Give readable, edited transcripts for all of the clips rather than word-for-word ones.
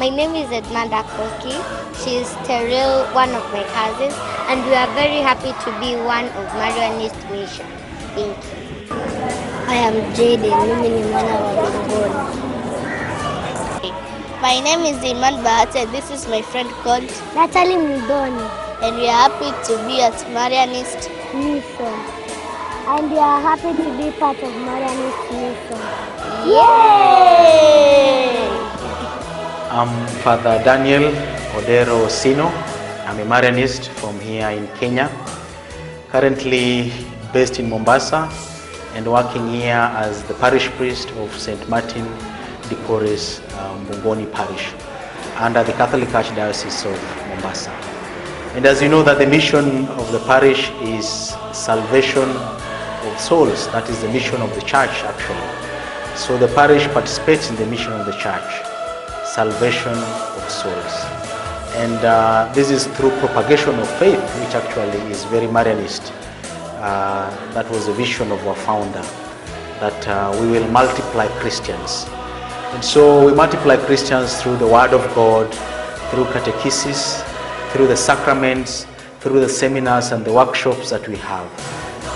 My name is Edmanda Koski. She is Terrell, one of my cousins, and we are very happy to be one of Marianist Mission. Thank you. I am Jaden. Mimi ni mwana wa Mbungoni. My name is Iman Bahati. This is my friend called Natalie Mbungoni. And we are happy to be at Marianist Mission. And we are happy to be part of Marianist Mission. Yay! I'm Father Daniel Odero Sino. I'm a Marianist from here in Kenya. Currently based in Mombasa and working here as the Parish Priest of St. Martin de Porres, Mbungoni Parish, under the Catholic Archdiocese of Mombasa. And as you know, that the mission of the parish is salvation of souls. That is the mission of the church, actually. So the parish participates in the mission of the church, salvation of souls. And this is through propagation of faith, which actually is very Marianist. That was the vision of our founder, that we will multiply Christians. And so we multiply Christians through the Word of God, through catechesis, through the sacraments, through the seminars and the workshops that we have,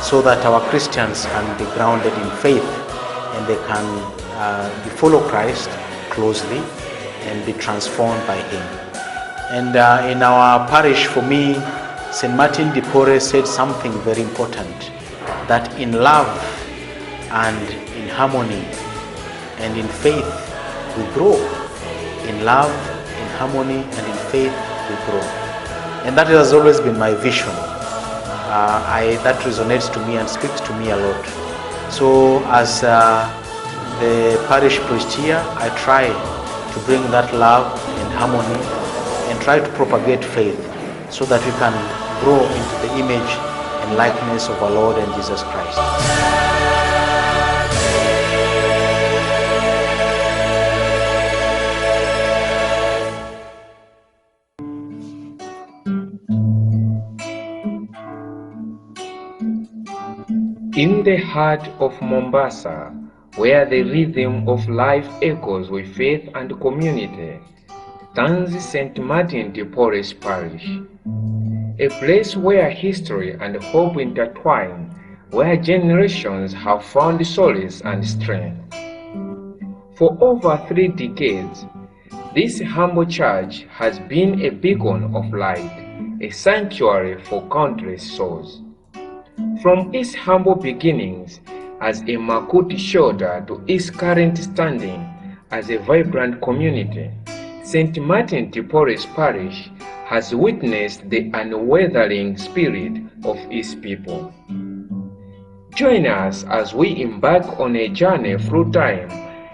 so that our Christians can be grounded in faith and they can follow Christ closely and be transformed by Him. And in our parish, for me, St. Martin de Porres said something very important, that in love and in harmony and in faith we grow. In love, in harmony and in faith we grow. And that has always been my vision. That resonates to me and speaks to me a lot. So as the parish priest here, I try to bring that love and harmony and try to propagate faith so that we can grow into the image and likeness of our Lord and Jesus Christ. In the heart of Mombasa, where the rhythm of life echoes with faith and community, stands St. Martin de Porres Parish, a place where history and hope intertwine, where generations have found solace and strength. For over 3 decades, this humble church has been a beacon of light, a sanctuary for countless souls. From its humble beginnings as a Makuti shoulder to its current standing as a vibrant community, St. Martin de Porres Parish has witnessed the unwavering spirit of its people. Join us as we embark on a journey through time,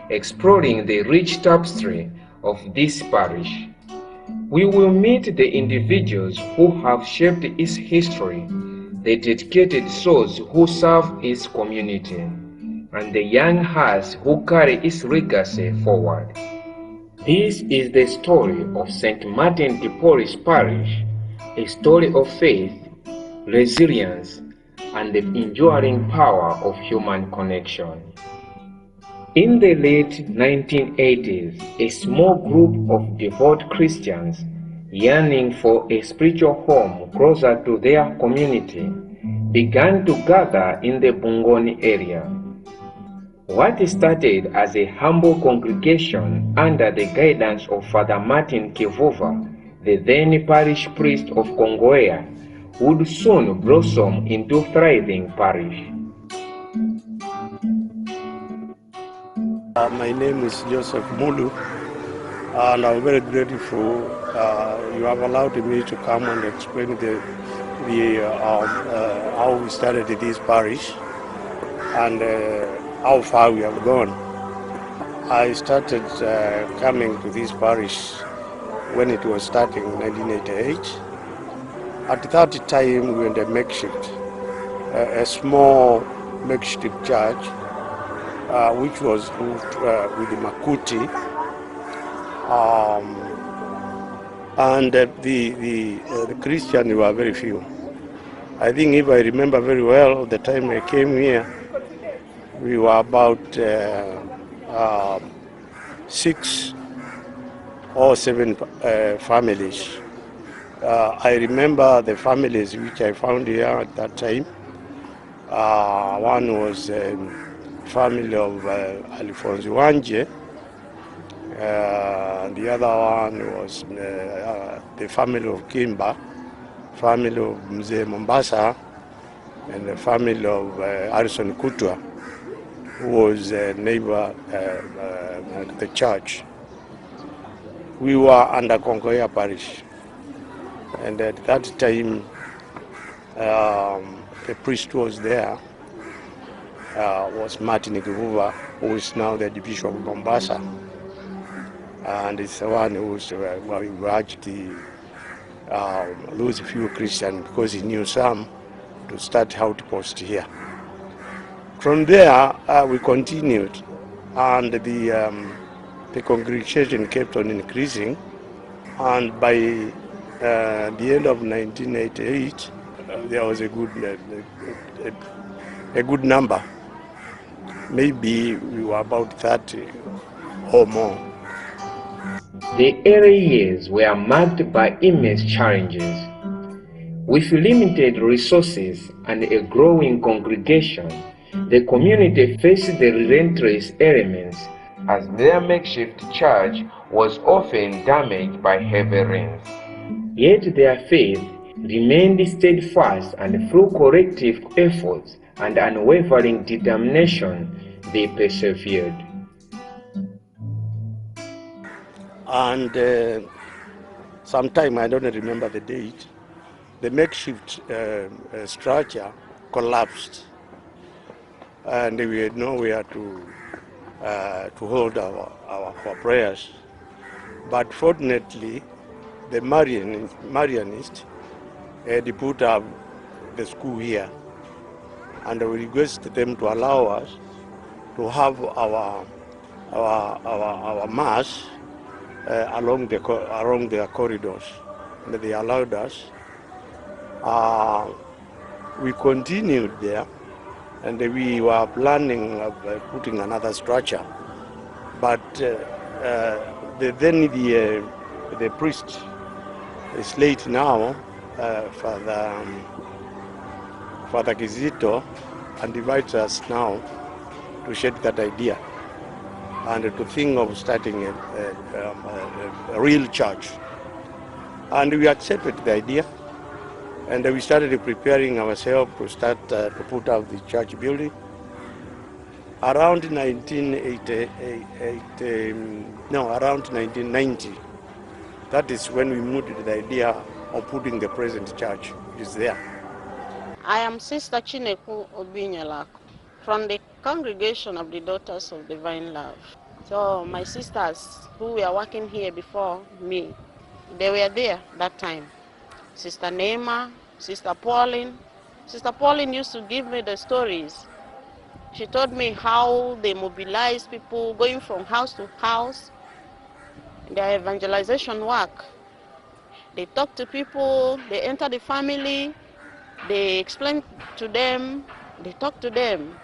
exploring the rich tapestry of this parish. We will meet the individuals who have shaped its history, the dedicated souls who serve its community, and the young hearts who carry its legacy forward. This is the story of St. Martin de Porres Parish, a story of faith, resilience, and the enduring power of human connection. In the late 1980s, a small group of devout Christians yearning for a spiritual home closer to their community began to gather in the Mbungoni area. What started as a humble congregation under the guidance of Father Martin Kivuva, the then parish priest of Kondwani, would soon blossom into a thriving parish. My name is Joseph Mulu, and I'm very grateful you have allowed me to come and explain how we started this parish and how far we have gone. I started coming to this parish when it was starting in 1988. At that time, we were a makeshift, a small makeshift church, which was moved with the Makuti, and the Christians were very few. I think if I remember very well, the time I came here, we were about 6 all 7 families. I remember the families which I found here at that time. One was family of Alphonse Wanje. The other one was the family of Kimba, family of Mzee Mombasa, and the family of Harrison Kutwa, who was a neighbor at the church. We were under Kondwani Parish, and at that time the priest was there, was Martin Kivuva, who is now the Bishop of Mombasa, and it's the one who's we actually lose a few Christians because he knew some to start outpost here. From there we continued, and the congregation kept on increasing, and by the end of 1988 there was a good number. Maybe we were about 30 or more. The early years were marked by immense challenges. With limited resources and a growing congregation, the community faced the relentless elements as their makeshift church was often damaged by heavy rains. Yet their faith remained steadfast, and through collective efforts and unwavering determination, they persevered. And sometime, I don't remember the date, the makeshift structure collapsed, and we had nowhere to hold our prayers. But fortunately, the Marianists had put up the school here, and we requested them to allow us to have our mass along the corridors. And they allowed us. We continued there, and we were planning of putting another structure. But then the priest is late now, Father Kizito, and invites us now to shed that idea and to think of starting a real church. And we accepted the idea, and we started preparing ourselves to start to put up the church building. Around 1990, that is when we moved to the idea of putting the present church is there. I am Sister Chineku Obinyalako from the congregation of the Daughters of Divine Love. So my sisters who were working here before me, they were there that time. Sister Neema, Sister Pauline. Sister Pauline used to give me the stories. She told me how they mobilize people going from house to house, their evangelization work. They talk to people, they enter the family, they explain to them, they talk to them,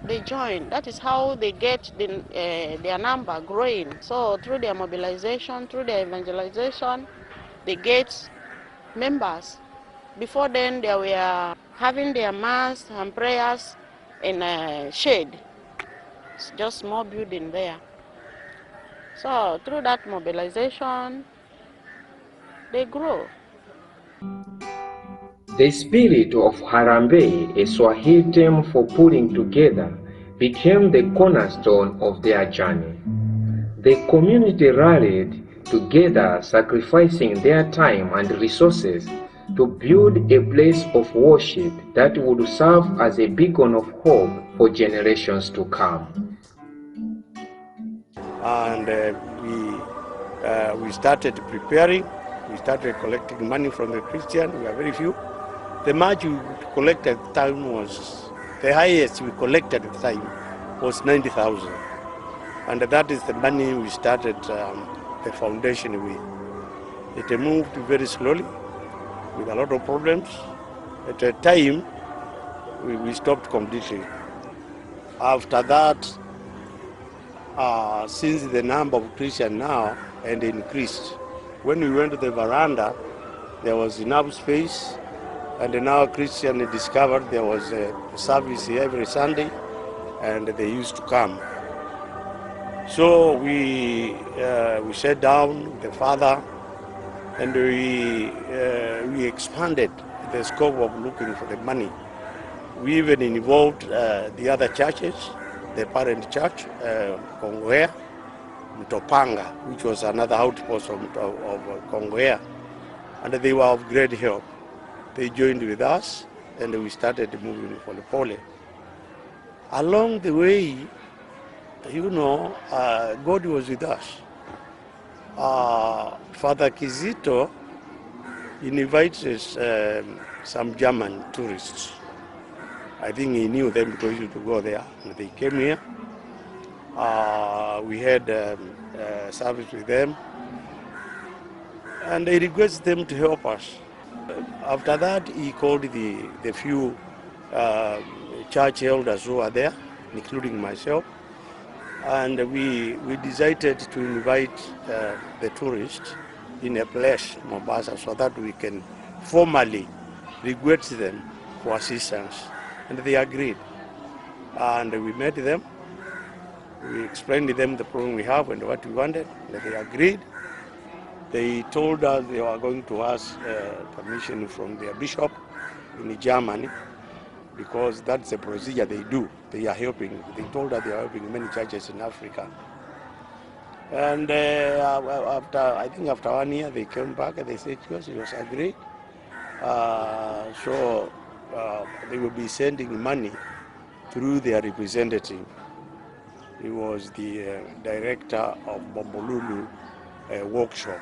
they join. That is how they get their number growing. So through their mobilization, through their evangelization, they get members. Before then, they were having their mass and prayers in a shade. It's just small building there. So through that mobilization, they grow. The spirit of Harambee, a Swahili term for pulling together, became the cornerstone of their journey. The community rallied together, sacrificing their time and resources to build a place of worship that would serve as a beacon of hope for generations to come. And we started preparing. We started collecting money from the Christians. We are very few. The much we collected at the time was, the highest we collected at the time was 90,000. And that is the money we started the foundation with. It moved very slowly with a lot of problems. At a time, we stopped completely. After that, since the number of Christians now and increased. When we went to the veranda, there was enough space, and now Christian discovered there was a service every Sunday, and they used to come. So we sat down with the father, and we expanded the scope of looking for the money. We even involved the other churches, the parent church, Kongwea, Mtopanga, which was another outpost of Kongwea, and they were of great help. They joined with us, and we started moving pole. Along the way, God was with us. Father Kizito invited some German tourists. I think he knew them because he used to go there, and they came here. We had service with them, and I requested them to help us. After that, he called the few church elders who are there, including myself, and we decided to invite the tourists in a place, Mombasa, so that we can formally request them for assistance. And they agreed. And we met them. We explained to them the problem we have and what we wanted. And they agreed. They told us they were going to ask permission from their bishop in Germany, because that's the procedure they do. They are helping. They told us they are helping many churches in Africa. And after 1 year, they came back and they said, yes, it was agreed. So they will be sending money through their representative. He was the director of Bombolulu workshop.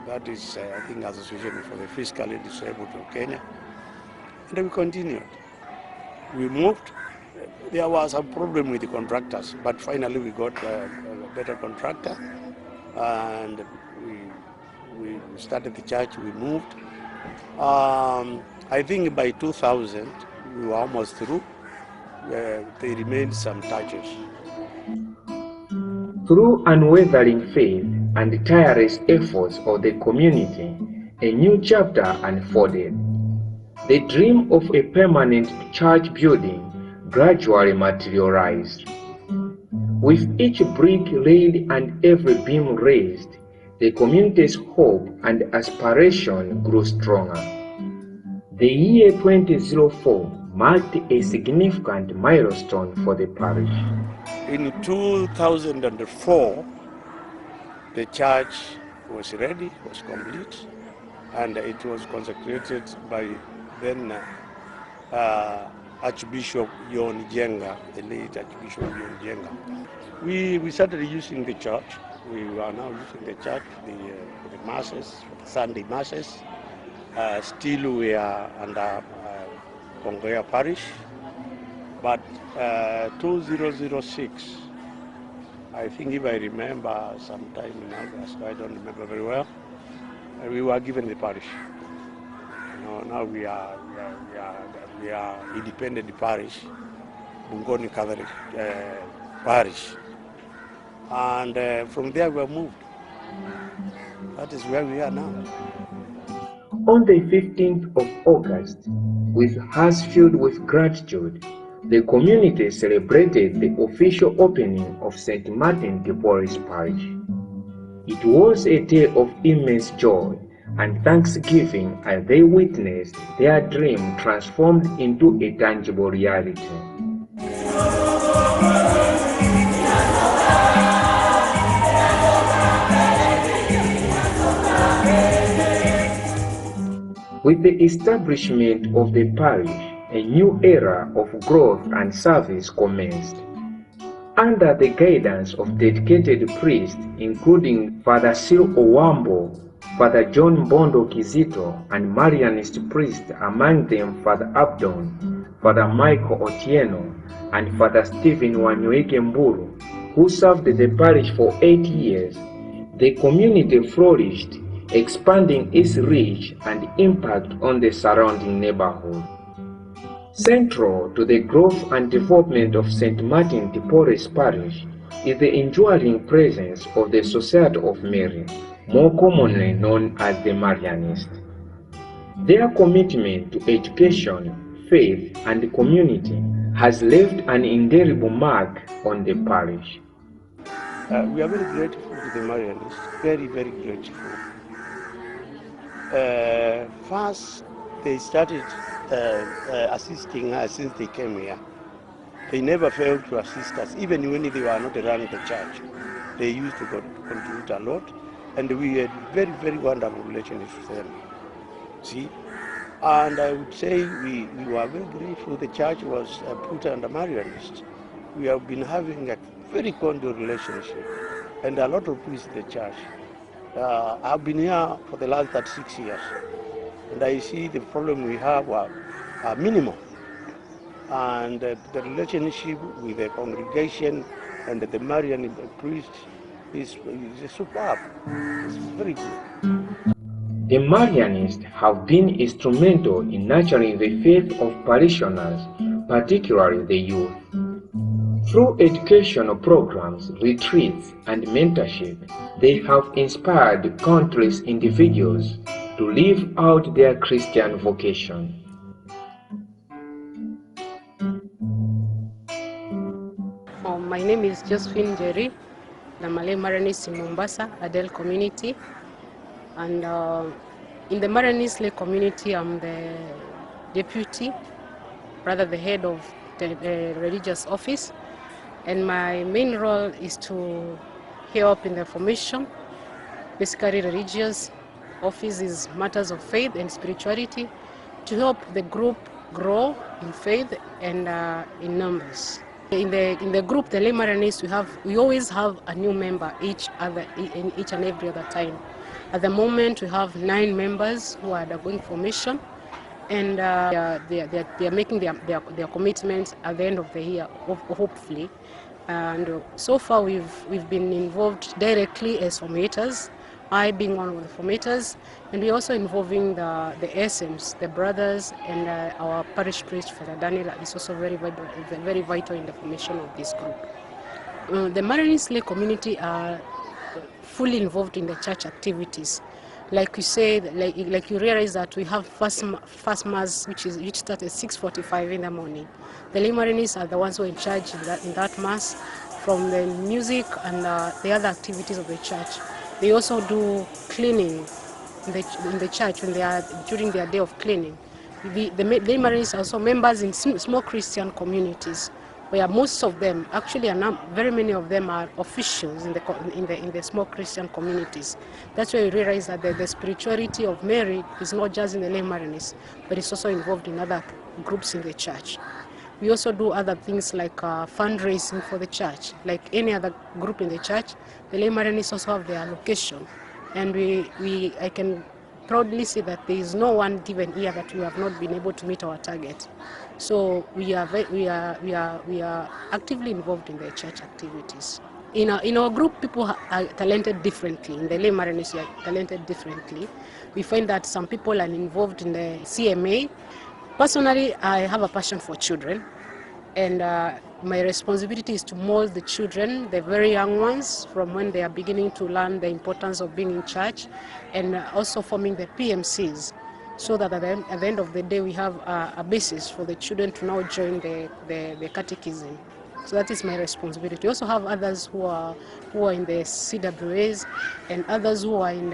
That is, I think, Association for the Fiscally Disabled of Kenya. And then we continued. We moved. There was a problem with the contractors, but finally we got a better contractor, and we started the church. We moved. I think by 2000 we were almost through. There remained some touches. Through unwavering faith and tireless efforts of the community, a new chapter unfolded. The dream of a permanent church building gradually materialized. With each brick laid and every beam raised, the community's hope and aspiration grew stronger. The year 2004 marked a significant milestone for the parish. In 2004, the church was ready, was complete, and it was consecrated by then Archbishop John Jenga, the late Archbishop John Jenga. We started using the church. We are now using the church for the masses, for the Sunday masses. Still we are under Kondwani Parish, but 2006, I think, if I remember, sometime in August, I don't remember very well, we were given the parish. Now we are independent parish, Mbungoni Parish, and from there we are moved. That is where we are now. On the 15th of August, with hearts filled with gratitude, the community celebrated the official opening of St. Martin de Porres Parish. It was a day of immense joy and thanksgiving as they witnessed their dream transformed into a tangible reality. With the establishment of the parish, a new era of growth and service commenced. Under the guidance of dedicated priests, including Father Sil Owambo, Father John Bondo Kizito, and Marianist priests, among them Father Abdon, Father Michael Otieno, and Father Stephen Wanyoike Mburu, who served the parish for 8 years, the community flourished, expanding its reach and impact on the surrounding neighborhood. Central to the growth and development of St. Martin de Porres Parish is the enduring presence of the Society of Mary, more commonly known as the Marianists. Their commitment to education, faith, and community has left an indelible mark on the parish. We are very grateful to the Marianists, very, very grateful. First, they started assisting us since they came here. They never failed to assist us, even when they were not around the church. They used to contribute a lot, and we had very, very wonderful relations with them. See? And I would say we were very grateful the church was put under Marianists. We have been having a very cordial relationship and a lot of peace in the church. I've been here for the last 36 years, and I see the problem we have are minimal. And the relationship with the congregation and the Marian priest is superb. It's very good. The Marianists have been instrumental in nurturing the faith of parishioners, particularly the youth. Through educational programs, retreats, and mentorship, they have inspired countless individuals to live out their Christian vocation. My name is Josephine Jerry. I'm a Marianist in Mombasa, Odero community. And in the Marianist community, I'm the deputy, rather the head of the religious office. And my main role is to help in the formation. Basically, religious office is matters of faith and spirituality, to help the group grow in faith and in numbers. In the group, the lay Marianists, we always have a new member each and every other time. At the moment, we have 9 members who are undergoing formation, and they are making their commitments at the end of the year, hopefully. And so far, we've been involved directly as formators, I being one of the formators, and we're also involving the SMs, the brothers, and our parish priest, Father Daniel, is also very vital in the formation of this group. The Marianist lay community are fully involved in the church activities. Like you said, like you realize that we have first mass, which starts at 6:45 in the morning. The lay Marianists are the ones who are in charge in that mass, from the music and the other activities of the church. They also do cleaning in the church when they are during their day of cleaning. The lay Marianists are also members in small Christian communities, where most of them, actually very many of them, are officials in the small Christian communities. That's why we realize that the spirituality of Mary is not just in the lay Marianists, but it's also involved in other groups in the church. We also do other things like fundraising for the church. Like any other group in the church, the lay Marianists also have their allocation, and I can proudly say that there is no one given year that we have not been able to meet our target. So we are actively involved in the church activities. In our group, people are talented differently. In the lay Marianists, we are talented differently. We find that some people are involved in the CMA. Personally, I have a passion for children, and my responsibility is to mold the children, the very young ones, from when they are beginning to learn the importance of being in church, and also forming the PMCs, so that at the end of the day we have a basis for the children to now join the catechism. So that is my responsibility. We also have others who are in the CWAs, and others who are in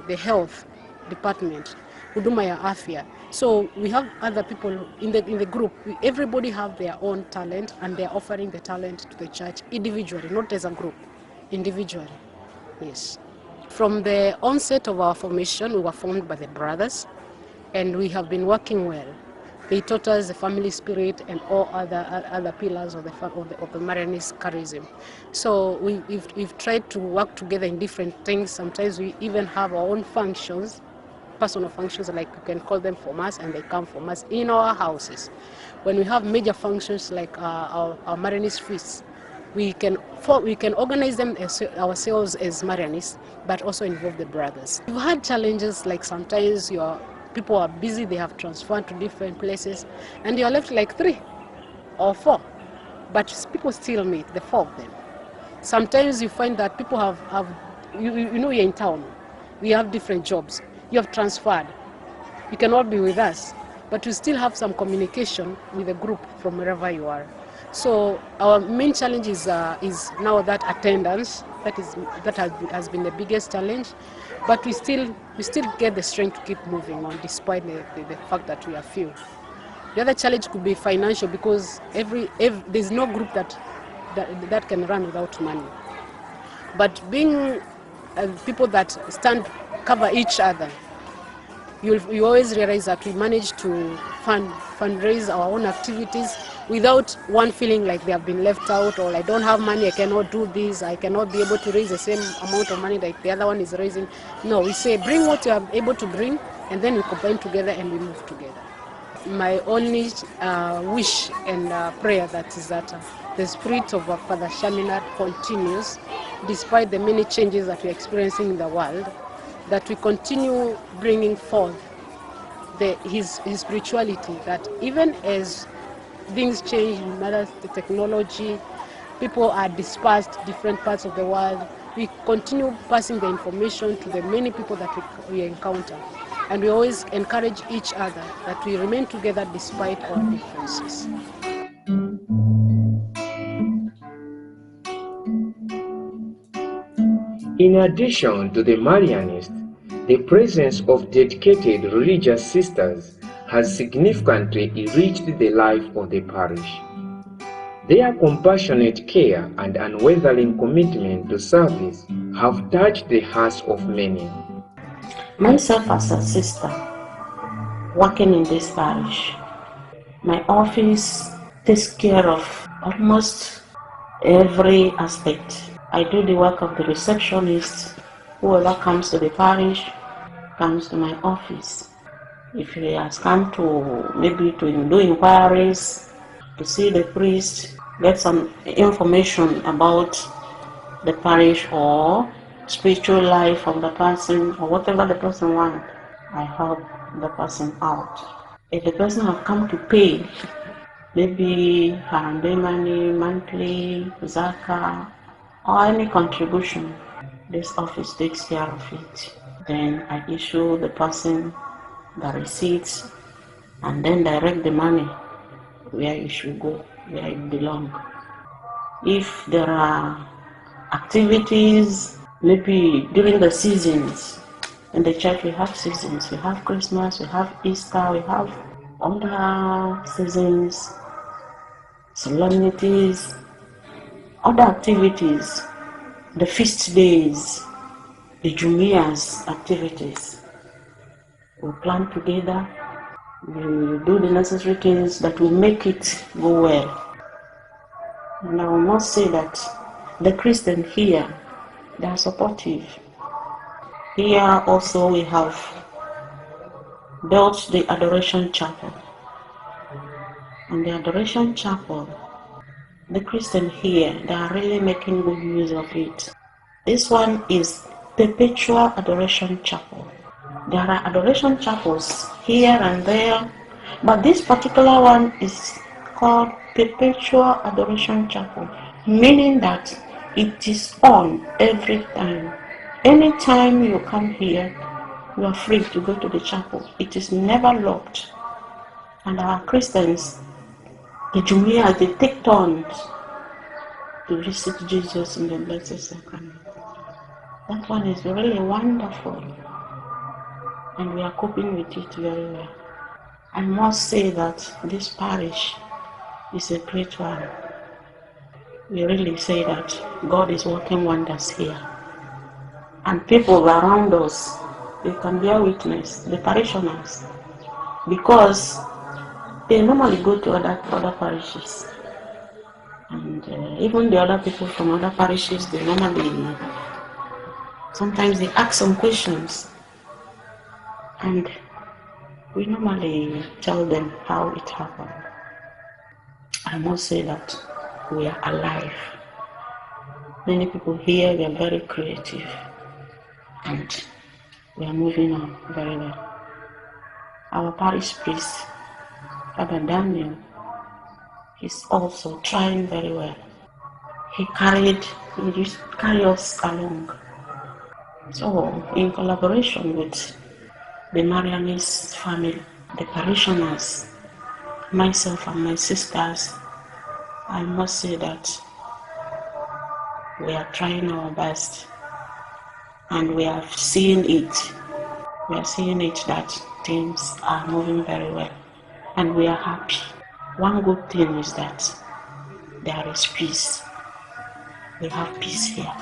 the health department, huduma ya afya. So we have other people in the group. Everybody have their own talent, and they are offering the talent to the church individually, not as a group, individually. Yes. From the onset of our formation, we were formed by the brothers, and we have been working well. They taught us the family spirit and all other pillars of the Marianist charism. So we've tried to work together in different things. Sometimes we even have our own functions, personal functions, like you can call them for mass, and they come for mass in our houses. When we have major functions like our Marianist feasts, we can organize them ourselves as Marianists, but also involve the brothers. We've had challenges, like sometimes people are busy, they have transferred to different places, and you're left like 3 or 4, but people still meet, the 4 of them. sometimes you find that people have you know, you're in town, we have different jobs, you have transferred, you cannot be with us, but you still have some communication with the group from wherever you are. So our main challenge is now that attendance, that has been the biggest challenge, but we still get the strength to keep moving on despite the fact that we are few. The other challenge could be financial, because there's no group that can run without money. But being people that cover each other, you always realize that we manage to fundraise our own activities without one feeling like they have been left out, or I don't have money, I cannot do this, I cannot be able to raise the same amount of money that the other one is raising. No, we say bring what you are able to bring, and then we combine together and we move together. My only wish and prayer is that the spirit of Father Shamina continues, despite the many changes that we're experiencing in the world, that we continue bringing forth his spirituality, that even as things change, no matter the technology, people are dispersed different parts of the world, we continue passing the information to the many people that we encounter. And we always encourage each other that we remain together despite our differences. In addition to the Marianists, the presence of dedicated religious sisters has significantly enriched the life of the parish. Their compassionate care and unwavering commitment to service have touched the hearts of many. Myself as a sister working in this parish, my office takes care of almost every aspect. I do the work of the receptionist. Whoever comes to the parish comes to my office. If he has come to maybe to do inquiries, to see the priest, get some information about the parish or spiritual life of the person, or whatever the person wants, I help the person out. If the person has come to pay, maybe Harambee money, monthly, Zaka, or any contribution, this office takes care of it. Then I issue the person the receipts and then direct the money where it should go, where it belongs. If there are activities, maybe during the seasons, in the church we have seasons, we have Christmas, we have Easter, we have other seasons, solemnities, other activities, the feast days, the Jumia's activities. We plan together, we do the necessary things that will make it go well. And I must say that the Christians here, they are supportive. Here also we have built the Adoration Chapel. And the Adoration Chapel, the Christians here, they are really making good use of it. This one is Perpetual Adoration Chapel. There are adoration chapels here and there, but this particular one is called Perpetual Adoration Chapel, meaning that it is on every time. Anytime you come here, you are free to go to the chapel. It is never locked. And our Christians, the Jumuiya, they take turns to visit Jesus in the Blessed Sacrament. That one is really wonderful, and we are coping with it very well. I must say that this parish is a great one. We really say that God is working wonders here. And people around us, they can bear witness, the parishioners, because they normally go to other parishes. And even the other people from other parishes, they normally, sometimes they ask some questions. And we normally tell them how it happened. I must say that we are alive. Many people here, we are very creative. And we are moving on very well. Our Parish Priest, Father Daniel, is also trying very well. He carried He just carry us along. So, in collaboration with the Marianist family, the parishioners, myself and my sisters, I must say that we are trying our best, and we are seeing it. We are seeing it that things are moving very well, and we are happy. One good thing is that there is peace. We have peace here.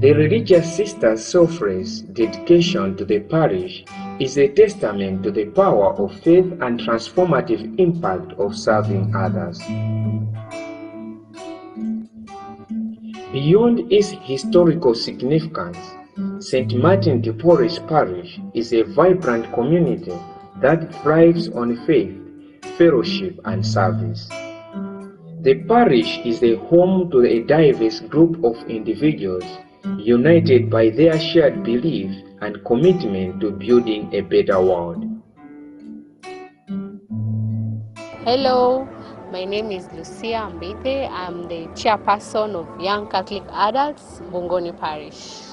The religious sister's selfless dedication to the parish is a testament to the power of faith and transformative impact of serving others. Beyond its historical significance, St. Martin de Porres Parish is a vibrant community that thrives on faith, fellowship, and service. The parish is a home to a diverse group of individuals united by their shared belief and commitment to building a better world. Hello, my name is Lucia Mbite. I'm the chairperson of Young Catholic Adults, Mbungoni Parish.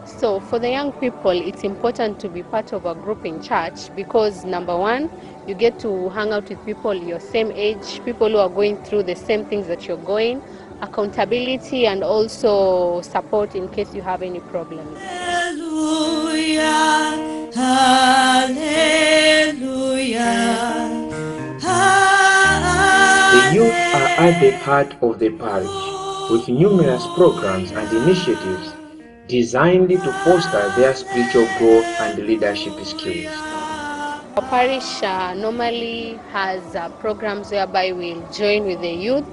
So for the young people, it's important to be part of a group in church because number one, you get to hang out with people your same age, people who are going through the same things that you're going, accountability and also support in case you have any problems. Hallelujah, hallelujah. The youth are at the heart of the parish, with numerous programs and initiatives designed to foster their spiritual growth and leadership skills. Our parish normally has programs whereby we'll join with the youth,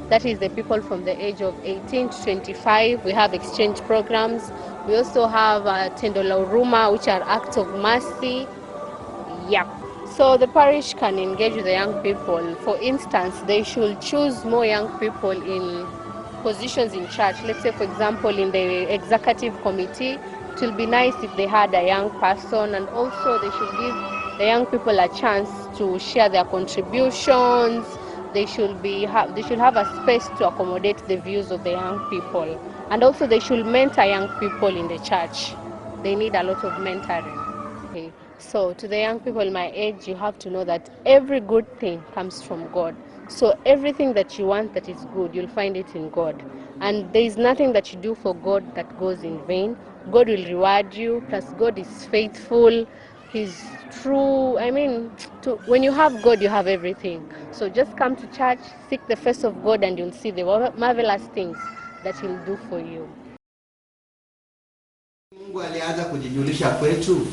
that is the people from the age of 18 to 25. We have exchange programs. We also have Tendo la Huruma, which are acts of mercy. Yep. So the parish can engage with the young people. For instance, they should choose more young people in positions in church. Let's say, for example, in the executive committee, it will be nice if they had a young person, and also they should give the young people a chance to share their contributions. They should have a space to accommodate the views of the young people, and also they should mentor young people in the church. They need a lot of mentoring. Okay. So to the young people my age, you have to know that every good thing comes from God. So everything that you want that is good, you'll find it in God. And there is nothing that you do for God that goes in vain. God will reward you, plus God is faithful. He's true. I mean, when you have God, you have everything. So just come to church, seek the face of God, and you'll see the marvelous things that He'll do for you. Mungu alianza kujijulisha kwetu.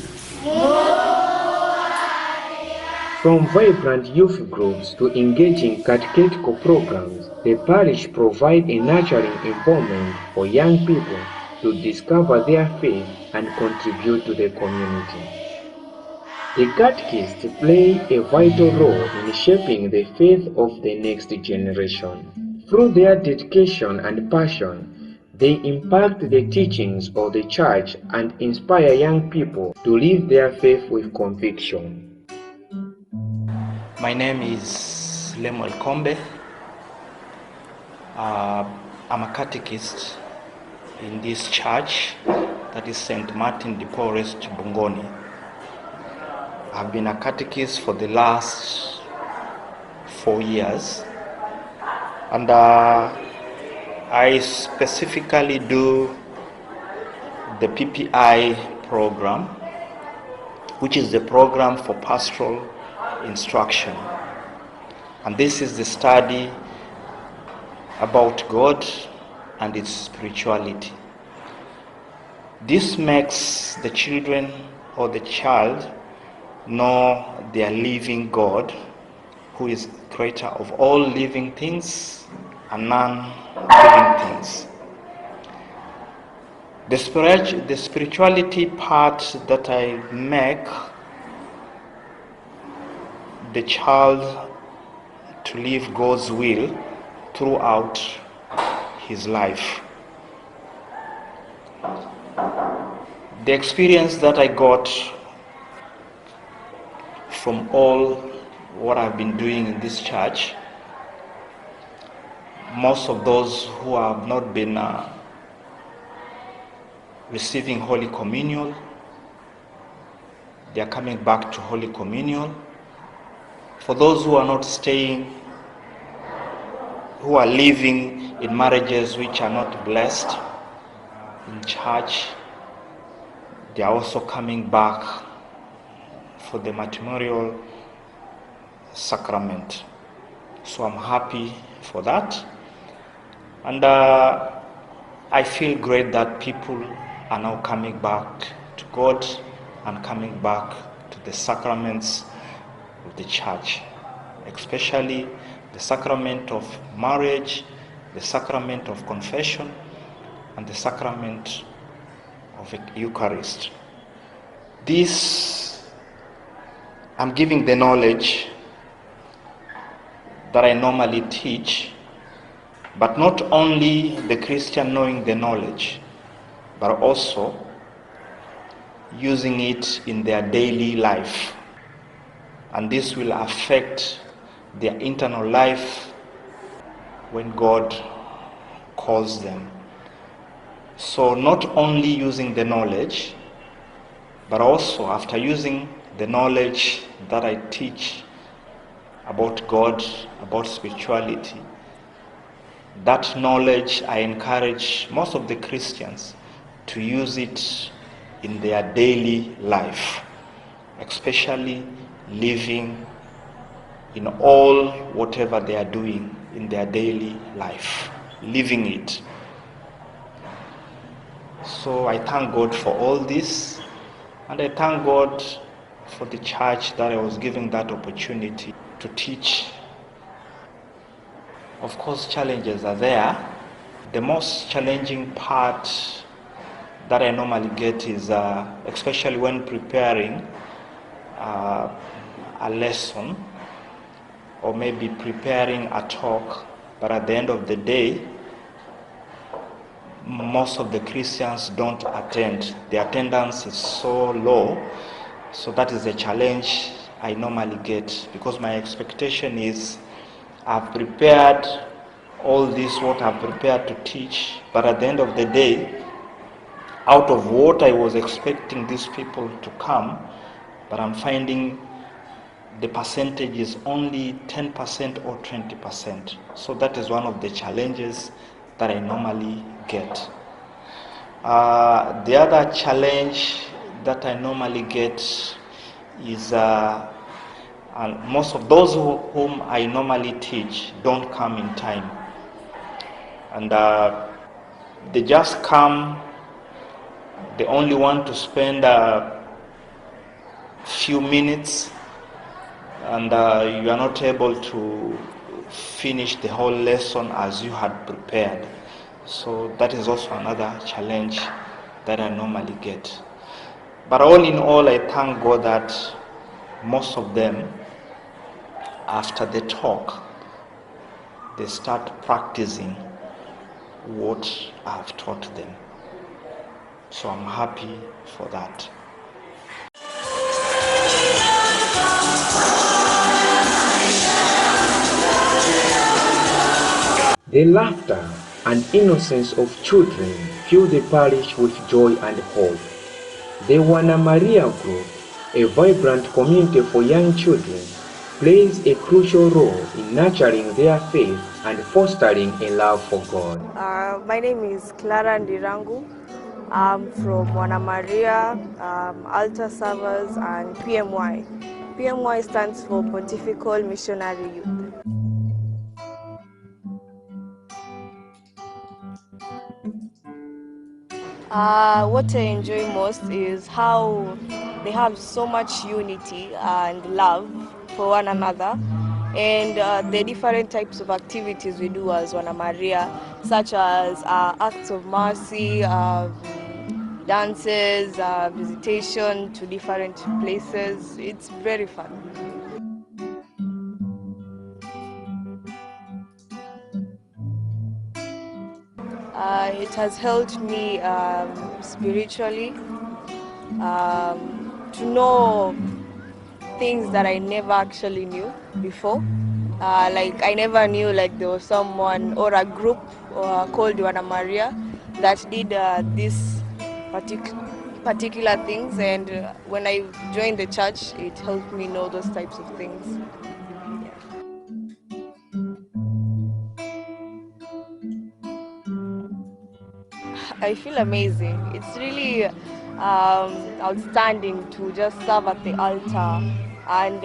From vibrant youth groups to engaging catechetical programs, the parish provides a nurturing environment for young people to discover their faith and contribute to the community. The catechists play a vital role in shaping the faith of the next generation. Through their dedication and passion, they impact the teachings of the church and inspire young people to live their faith with conviction. My name is Lemuel Kombe. I'm a catechist in this church, that is St. Martin de Porres, Mbungoni. I've been a catechist for the last 4 years, and I specifically do the PPI program, which is the program for pastoral instruction. And this is the study about God and its spirituality. This makes the children or the child know their living God, who is creator of all living things and non-living things. The spirituality part that I make the child to live God's will throughout his life. The experience that I got from all what I've been doing in this church most of those who have not been receiving Holy Communion, they are coming back to Holy Communion. For those who are not staying, who are living in marriages which are not blessed in church, they are also coming back for the matrimonial sacrament. So I'm happy for that. And I feel great that people are now coming back to God and coming back to the sacraments of the church, especially the sacrament of marriage, the sacrament of confession, and the sacrament of Eucharist. This, I'm giving the knowledge that I normally teach, but not only the Christian knowing the knowledge, but also using it in their daily life. And this will affect their internal life when God calls them. So not only using the knowledge, but also after using the knowledge that I teach about God, about spirituality, that knowledge I encourage most of the Christians to use it in their daily life, especially living in all whatever they are doing in their daily life, living it. So I thank God for all this, and I thank God for the church that I was given that opportunity to teach. Of course, challenges are there. The most challenging part that I normally get is, especially when preparing a lesson, or maybe preparing a talk, but at the end of the day, most of the Christians don't attend. The attendance is so low, so that is a challenge I normally get, because my expectation is I've prepared all this, what I've prepared to teach, but at the end of the day, out of what I was expecting these people to come, but I'm finding the percentage is only 10% or 20%. So that is one of the challenges that I normally get. The other challenge that I normally get is and most of those whom I normally teach don't come in time. And they just come, they only want to spend a few minutes, and you are not able to finish the whole lesson as you had prepared. So that is also another challenge that I normally get. But all in all, I thank God that most of them, after the talk, they start practicing what I have taught them. So I'm happy for that. The laughter and innocence of children fill the parish with joy and hope. The Wana Maria Group, a vibrant community for young children, plays a crucial role in nurturing their faith and fostering a love for God. My name is Clara Ndirangu. I'm from Wana Maria, Altar Servers, and PMY. PMY stands for Pontifical Missionary Youth. What I enjoy most is how they have so much unity and love for one another, and the different types of activities we do as Wana Maria, such as acts of mercy, dances, visitation to different places. It's very fun. It has helped me spiritually to know things that I never actually knew before. Like I never knew like there was someone or a group called Wana Maria that did this particular things, and when I joined the church, it helped me know those types of things. I feel amazing. It's really outstanding to just serve at the altar and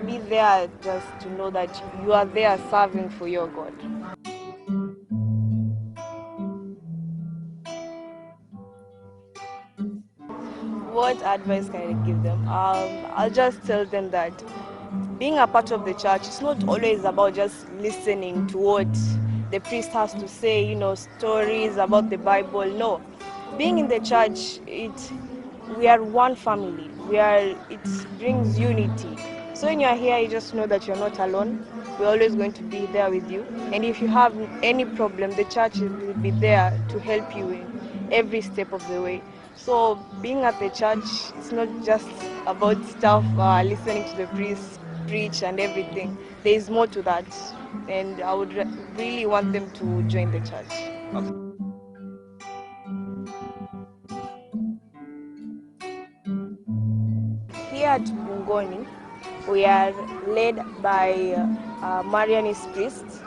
be there just to know that you are there serving for your God. What advice can I give them? I'll just tell them that being a part of the church, it's not always about just listening to what the priest has to say, stories about the Bible. No, being in the church, we are one family. It brings unity. So when you are here, you just know that you're not alone. We're always going to be there with you. And if you have any problem, the church will be there to help you in every step of the way. So being at the church, it's not just about stuff, listening to the priest preach and everything. There is more to that, and I would really want them to join the church. Here at Mbungoni, we are led by Marianist priests.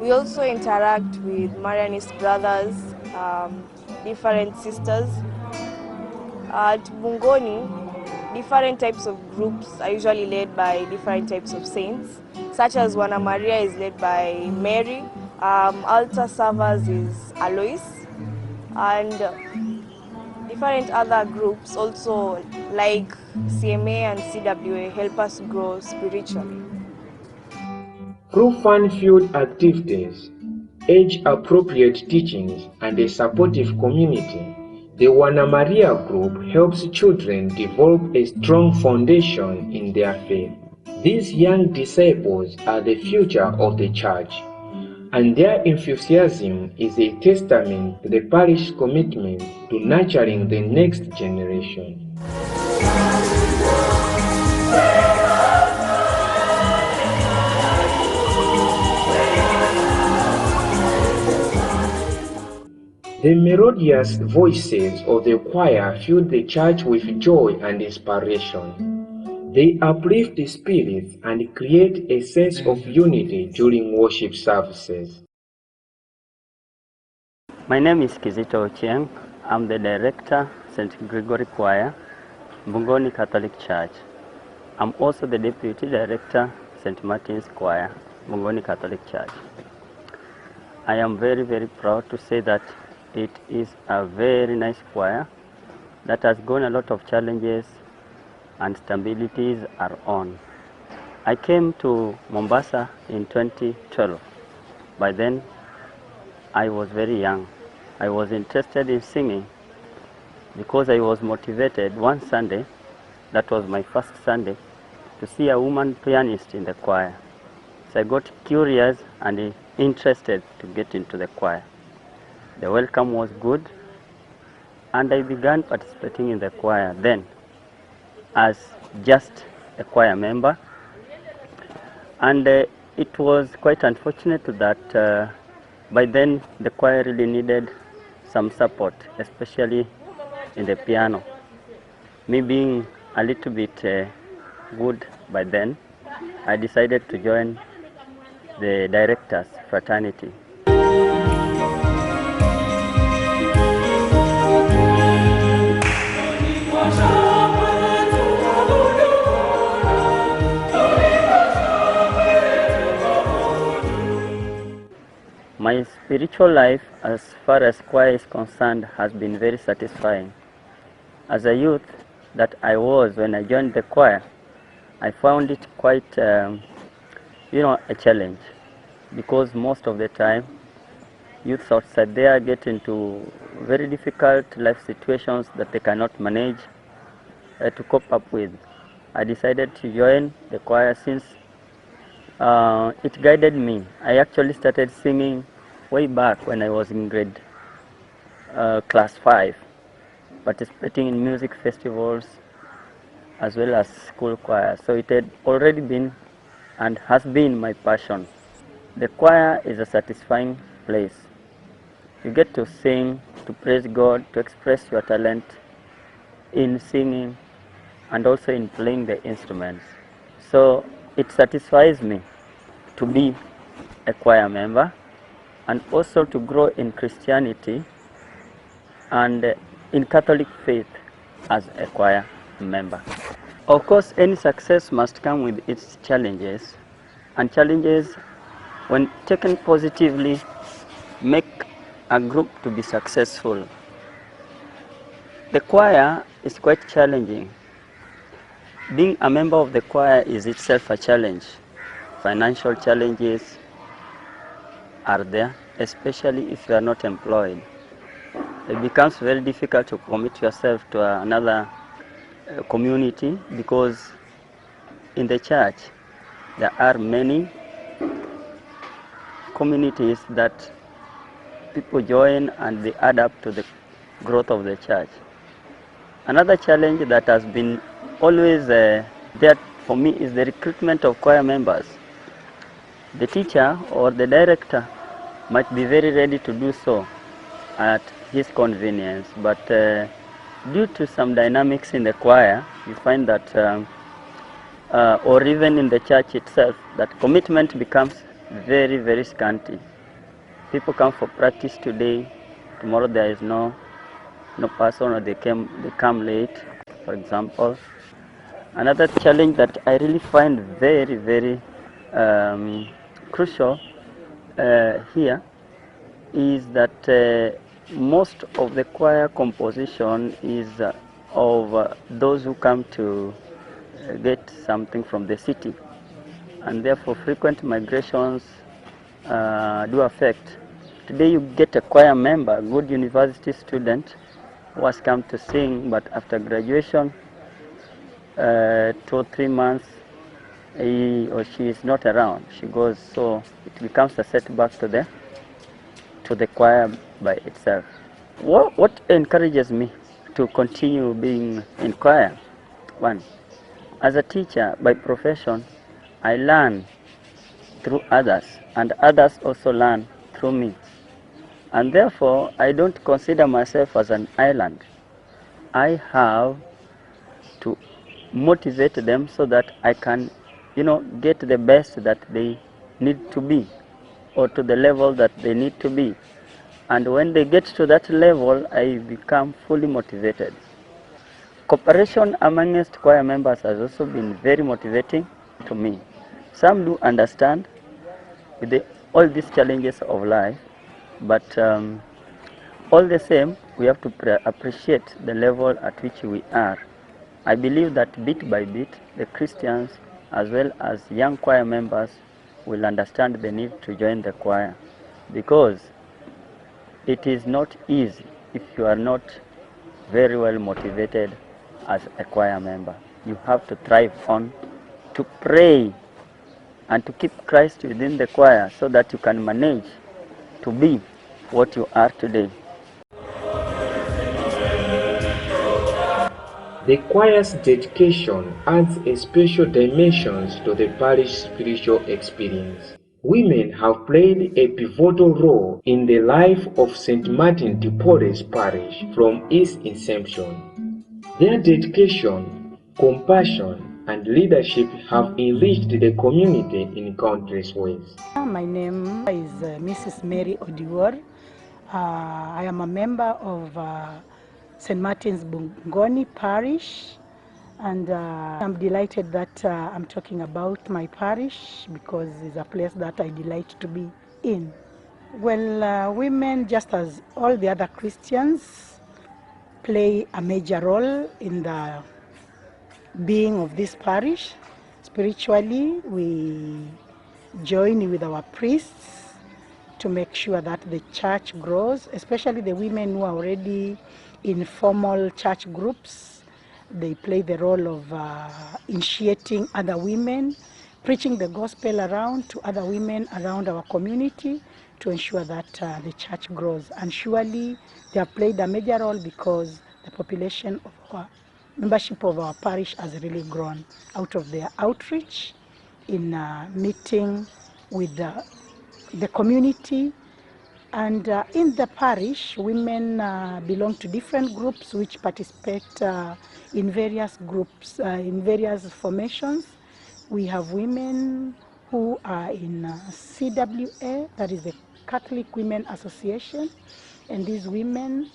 We also interact with Marianist brothers, different sisters. At Mbungoni, different types of groups are usually led by different types of saints, such as Wana Maria is led by Mary, altar servers is Alois, and different other groups also like CMA and CWA help us grow spiritually. Through fun-filled activities, age-appropriate teachings, and a supportive community, the Wana Maria group helps children develop a strong foundation in their faith. These young disciples are the future of the church, and their enthusiasm is a testament to the parish commitment to nurturing the next generation. The melodious voices of the choir fill the church with joy and inspiration. They uplift the spirits and create a sense of unity during worship services. My name is Kizito Ochieng. I'm the director, St. Gregory Choir, Mbungoni Catholic Church. I'm also the deputy director, St. Martin's Choir, Mbungoni Catholic Church. I am very, very proud to say that it is a very nice choir that has gone a lot of challenges and stabilities are on. I came to Mombasa in 2012. By then, I was very young. I was interested in singing because I was motivated one Sunday, that was my first Sunday, to see a woman pianist in the choir. So I got curious and interested to get into the choir. The welcome was good, and I began participating in the choir then as just a choir member. And it was quite unfortunate that by then the choir really needed some support, especially in the piano. Me being a little bit good by then, I decided to join the directors fraternity. My spiritual life, as far as choir is concerned, has been very satisfying. As a youth that I was when I joined the choir, I found it quite, a challenge, because most of the time, youths outside there get into very difficult life situations that they cannot manage to cope up with. I decided to join the choir since it guided me. I actually started singing way back when I was in class 5, participating in music festivals as well as school choir. So it had already been and has been my passion. The choir is a satisfying place. You get to sing, to praise God, to express your talent in singing and also in playing the instruments. So it satisfies me to be a choir member and also to grow in Christianity and in Catholic faith as a choir member. Of course, any success must come with its challenges, and challenges, when taken positively, make a group to be successful. The choir is quite challenging. Being a member of the choir is itself a challenge. Financial challenges are there, especially if you are not employed. It becomes very difficult to commit yourself to another community, because in the church there are many communities that people join and they add up to the growth of the church. Another challenge that has been always there for me is the recruitment of choir members. The teacher or the director might be very ready to do so at his convenience, but due to some dynamics in the choir, you find that, or even in the church itself, that commitment becomes very, very scanty. People come for practice today, tomorrow there is no person, or they come late, for example. Another challenge that I really find very, very crucial here is that most of the choir composition is of those who come to get something from the city, and therefore frequent migrations do affect. Today you get a choir member, a good university student who has come to sing, but after graduation, 2 or 3 months, he or she is not around. She goes, so it becomes a setback to the choir by itself. What encourages me to continue being in choir? One, as a teacher by profession, I learn through others, and others also learn through me. And therefore, I don't consider myself as an island. I have to motivate them so that I can, get the best that they need to be, or to the level that they need to be. And when they get to that level, I become fully motivated. Cooperation amongst choir members has also been very motivating to me. Some do understand with all these challenges of life, but all the same, we have to appreciate the level at which we are. I believe that bit by bit, the Christians as well as young choir members will understand the need to join the choir, because it is not easy if you are not very well motivated as a choir member. You have to thrive on, to pray, and to keep Christ within the choir so that you can manage to be what you are today. The choir's dedication adds a special dimension to the parish spiritual experience. Women have played a pivotal role in the life of St. Martin de Porres Parish from its inception. Their dedication, compassion, and leadership have enriched the community in countless ways. My name is Mrs. Mary Odero. I am a member of St. Martin's Mbungoni Parish, and I'm delighted that I'm talking about my parish, because it's a place that I delight to be in. Well, women, just as all the other Christians, play a major role in the being of this parish. Spiritually, we join with our priests to make sure that the church grows, especially the women who are already in formal church groups. They play the role of initiating other women, preaching the gospel around to other women around our community to ensure that the church grows. And surely they have played a major role, because the population of our membership of our parish has really grown out of their outreach in meeting with the community. And in the parish, women belong to different groups which participate in various groups, in various formations. We have women who are in CWA, that is the Catholic Women Association, and these women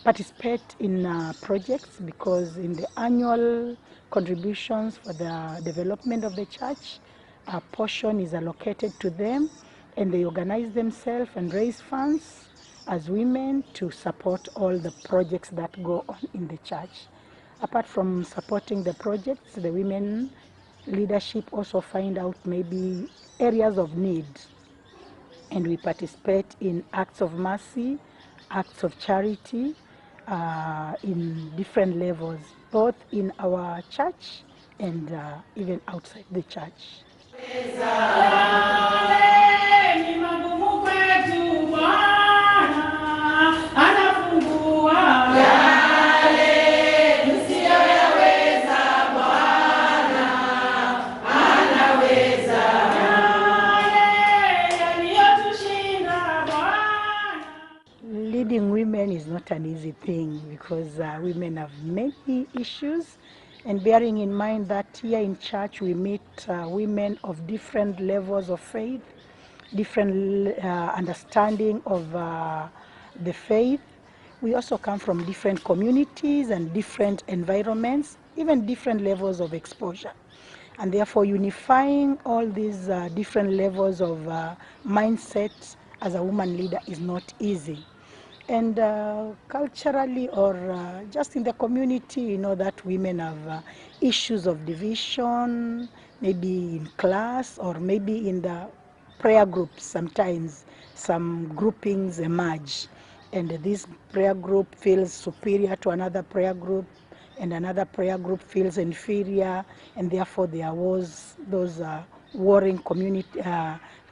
participate in projects because in the annual contributions for the development of the church, a portion is allocated to them, and they organize themselves and raise funds as women to support all the projects that go on in the church. Apart from supporting the projects, the women leadership also find out maybe areas of need, and we participate in acts of mercy, acts of charity in different levels, both in our church and even outside the church. Leading women is not an easy thing because women have many issues, and bearing in mind that here in church we meet women of different levels of faith, different understanding of the faith. We also come from different communities and different environments, even different levels of exposure. And therefore unifying all these different levels of mindsets as a woman leader is not easy. And culturally or just in the community, you know that women have issues of division, maybe in class or maybe in the prayer groups. Sometimes some groupings emerge, and this prayer group feels superior to another prayer group, and another prayer group feels inferior, and therefore there was those warring community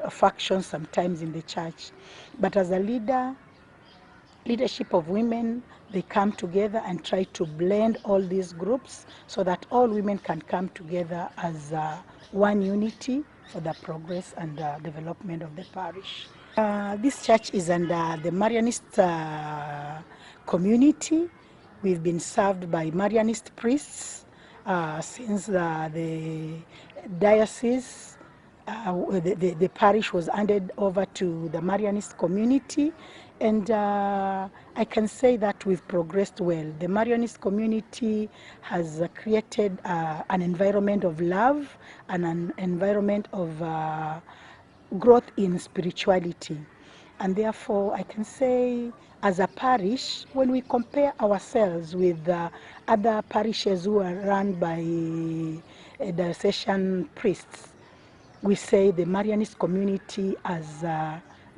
factions sometimes in the church. But as a leadership of women, they come together and try to blend all these groups so that all women can come together as one unity for the progress and development of the parish. This church is under the Marianist community. We've been served by Marianist priests since the diocese, the parish was handed over to the Marianist community. And I can say that we've progressed well. The Marianist community has created an environment of love and an environment of growth in spirituality. And therefore, I can say as a parish, when we compare ourselves with other parishes who are run by diocesan priests, we say the Marianist community has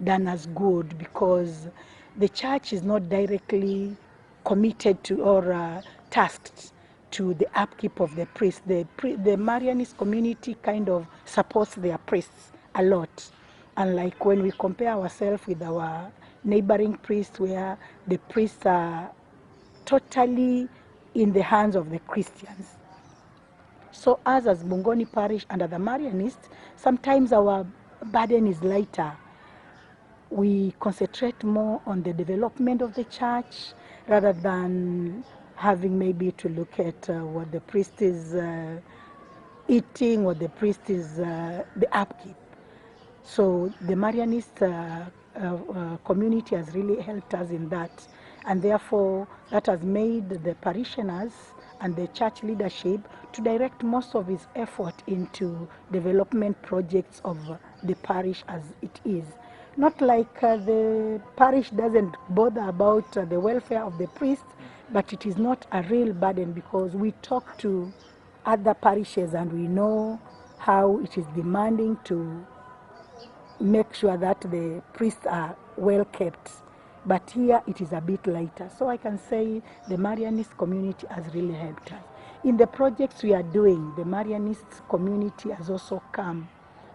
done us good because the church is not directly committed to or tasked to the upkeep of the priests. The Marianist community kind of supports their priests a lot. Unlike when we compare ourselves with our neighboring priests, where the priests are totally in the hands of the Christians. So us as Mbungoni Parish under the Marianists, sometimes our burden is lighter. We concentrate more on the development of the church rather than having maybe to look at what the priest is eating, what the priest is, the upkeep. So the Marianist community has really helped us in that. And therefore, that has made the parishioners and the church leadership to direct most of its effort into development projects of the parish as it is. Not like the parish doesn't bother about the welfare of the priest, but it is not a real burden because we talk to other parishes and we know how it is demanding to make sure that the priests are well kept. But here it is a bit lighter. So I can say the Marianist community has really helped us. In the projects we are doing, the Marianist community has also come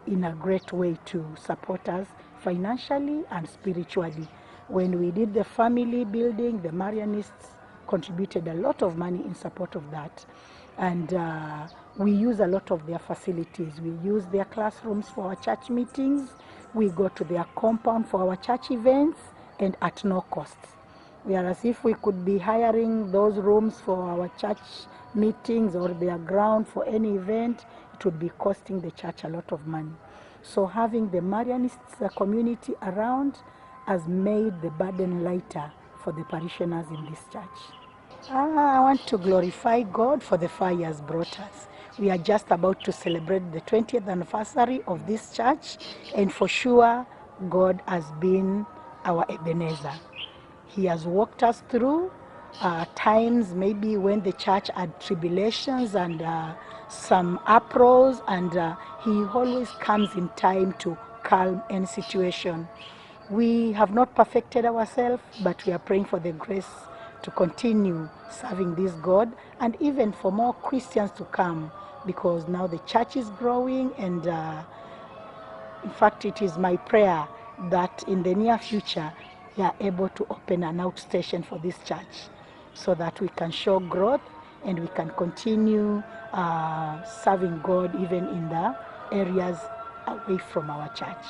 in a great way to support us financially and spiritually. When we did the family building, the Marianists contributed a lot of money in support of that. and we use a lot of their facilities. We use their classrooms for our church meetings. We go to their compound for our church events and at no cost. Whereas if we could be hiring those rooms for our church meetings or their ground for any event, it would be costing the church a lot of money. So having the Marianists community around has made the burden lighter for the parishioners in this church. I want to glorify God for the far He has brought us. We are just about to celebrate the 20th anniversary of this church, and for sure, God has been our Ebenezer. He has walked us through times maybe when the church had tribulations and some uproars, and He always comes in time to calm any situation. We have not perfected ourselves, but we are praying for the grace to continue serving this God, and even for more Christians to come, because now the church is growing, and in fact it is my prayer that in the near future we are able to open an outstation for this church so that we can show growth and we can continue serving God even in the areas away from our church.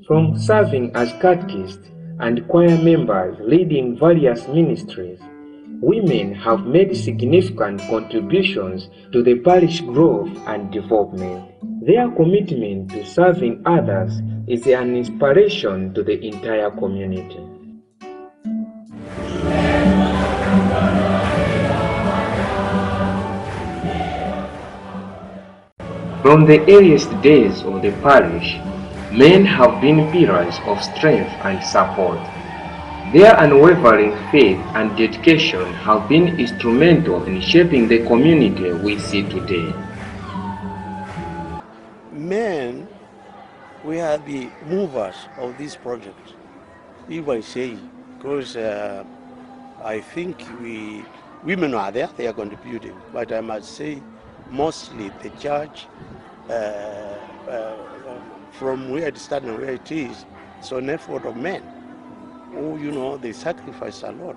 From serving as catechists and choir members leading various ministries, women have made significant contributions to the parish growth and development. Their commitment to serving others is an inspiration to the entire community. From the earliest days of the parish, men have been pillars of strength and support. Their unwavering faith and dedication have been instrumental in shaping the community we see today. Men, we are the movers of this project, if I say, because I think women are there, they are contributing, but I must say mostly the church, from where it started and where it is, it's an effort of men who, they sacrifice a lot.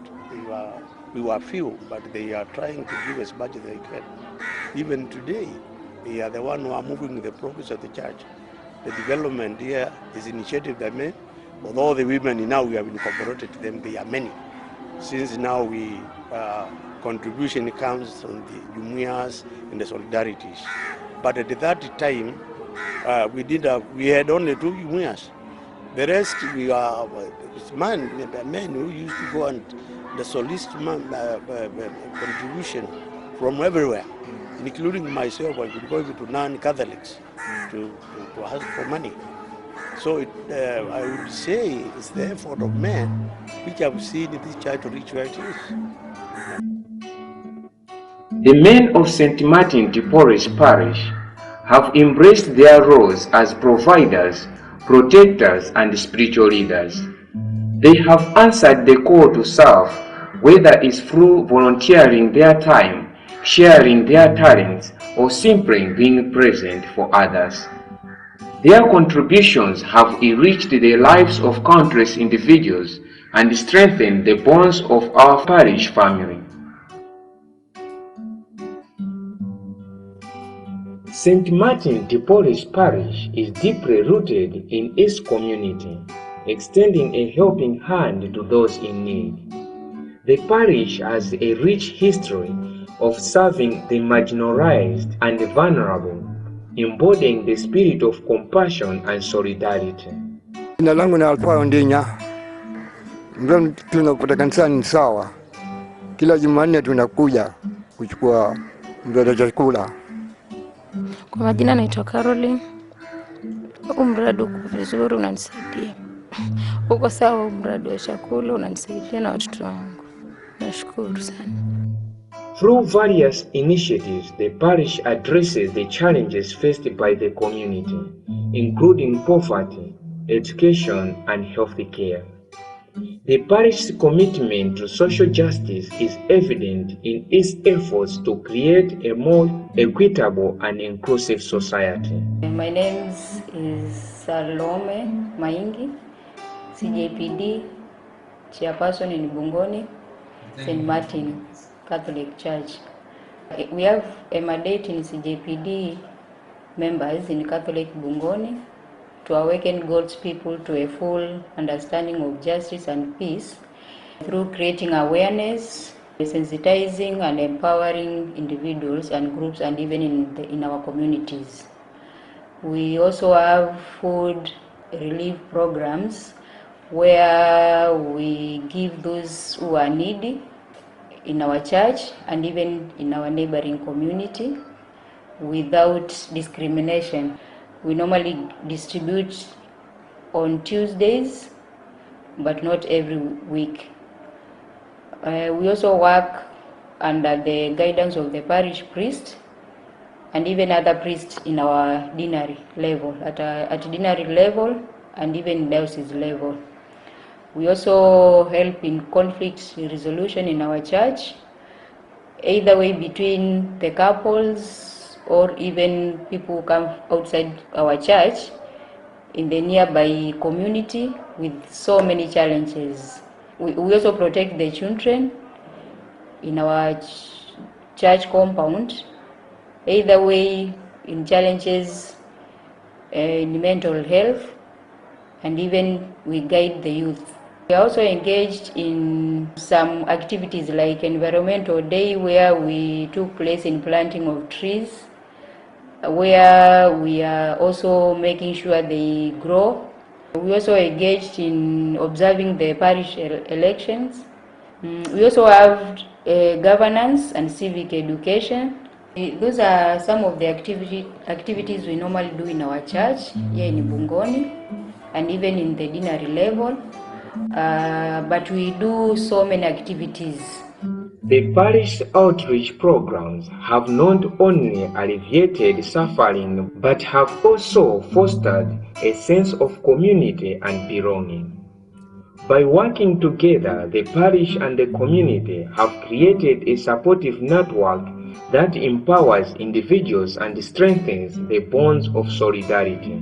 We were few, but they are trying to give as much as they can. Even today, they are the one who are moving the progress of the church. The development here is initiated by men, although the women now we have incorporated them, they are many. Since now contribution comes from the jumuias and the solidarities. But at that time, we had only 2 jumuias. The rest we are men who used to go and the solicit contribution from everywhere, including myself. I could go to non-Catholics to ask for money. So I would say it's the effort of men which have seen this church to reach where it is. The men of St. Martin de Porres Parish have embraced their roles as providers, protectors, and spiritual leaders. They have answered the call to serve, whether it's through volunteering their time, sharing their talents, or simply being present for others. Their contributions have enriched the lives of countless individuals and strengthened the bonds of our parish family. St. Martin de Porres Parish is deeply rooted in its community, extending a helping hand to those in need. The parish has a rich history of serving the marginalized and vulnerable, embodying the spirit of compassion and solidarity. Jina langu ni Alfao Ndinya. Ndio tunapata kanisani sawa. Kila Jumanne tunakuja kuchukua msaada chakula. Kwa majina naitwa Caroline. Mradi uko vizuri, unanisaidia. Uko sawa, mradi wa chakula unanisaidia na watoto wangu. Nashukuru sana. Through various initiatives, the parish addresses the challenges faced by the community, including poverty, education, and health care. The parish's commitment to social justice is evident in its efforts to create a more equitable and inclusive society. My name is Salome Maingi, CJPD, chairperson in Mbungoni, St. Martin Catholic Church. We have a mandate in CJPD members in Catholic Mbungoni to awaken God's people to a full understanding of justice and peace through creating awareness, sensitizing and empowering individuals and groups and even in our communities. We also have food relief programs where we give those who are needy in our church and even in our neighboring community without discrimination. We normally distribute on Tuesdays, but not every week. We also work under the guidance of the Parish Priest and even other priests in our deanery level, at deanery level and even diocese level. We also help in conflict resolution in our church, either way between the couples or even people who come outside our church in the nearby community with so many challenges. We also protect the children in our church compound, either way in challenges in mental health, and even we guide the youth. We are also engaged in some activities like Environmental Day, where we took place in planting of trees, where we are also making sure they grow. We also engaged in observing the parish elections. We also have governance and civic education. Those are some of the activities we normally do in our church here in Mbungoni and even in the deanery level. But we do so many activities. The parish outreach programs have not only alleviated suffering but have also fostered a sense of community and belonging. By working together, the parish and the community have created a supportive network that empowers individuals and strengthens the bonds of solidarity.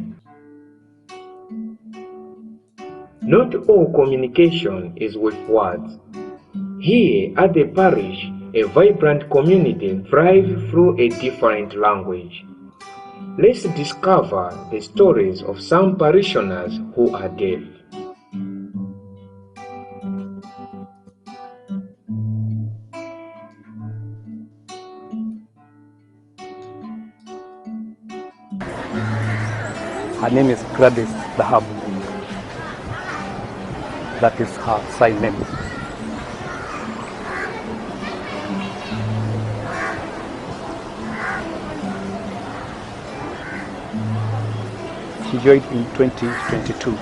Not all communication is with words. Here at the parish, a vibrant community thrives through a different language. Let's discover the stories of some parishioners who are deaf. Her name is Gladys Dhahabu. That is her sign name. She joined in 2022.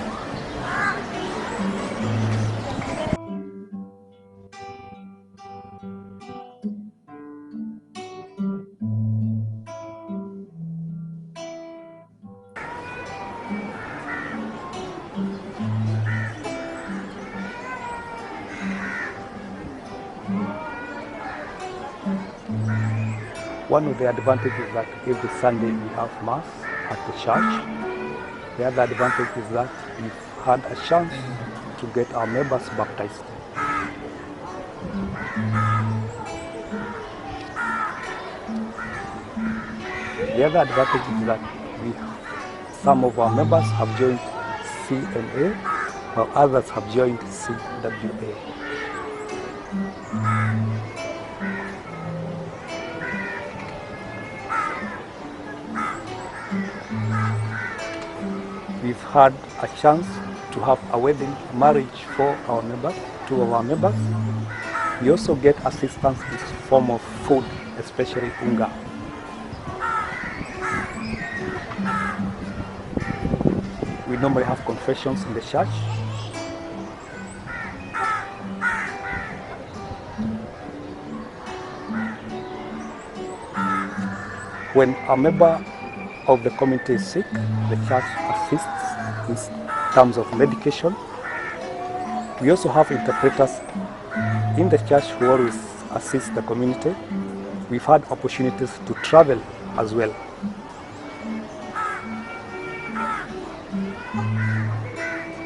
One of the advantages is that every Sunday we have Mass at the church. The other advantage is that we've had a chance to get our members baptized. The other advantage is that some of our members have joined CMA, while others have joined CWA. We've had a chance to have a wedding marriage for our members, two of our members. We also get assistance in the form of food, especially unga. We normally have confessions in the church. When a member of the community is sick, the church assists in terms of medication. We also have interpreters in the church who always assist the community. We've had opportunities to travel as well.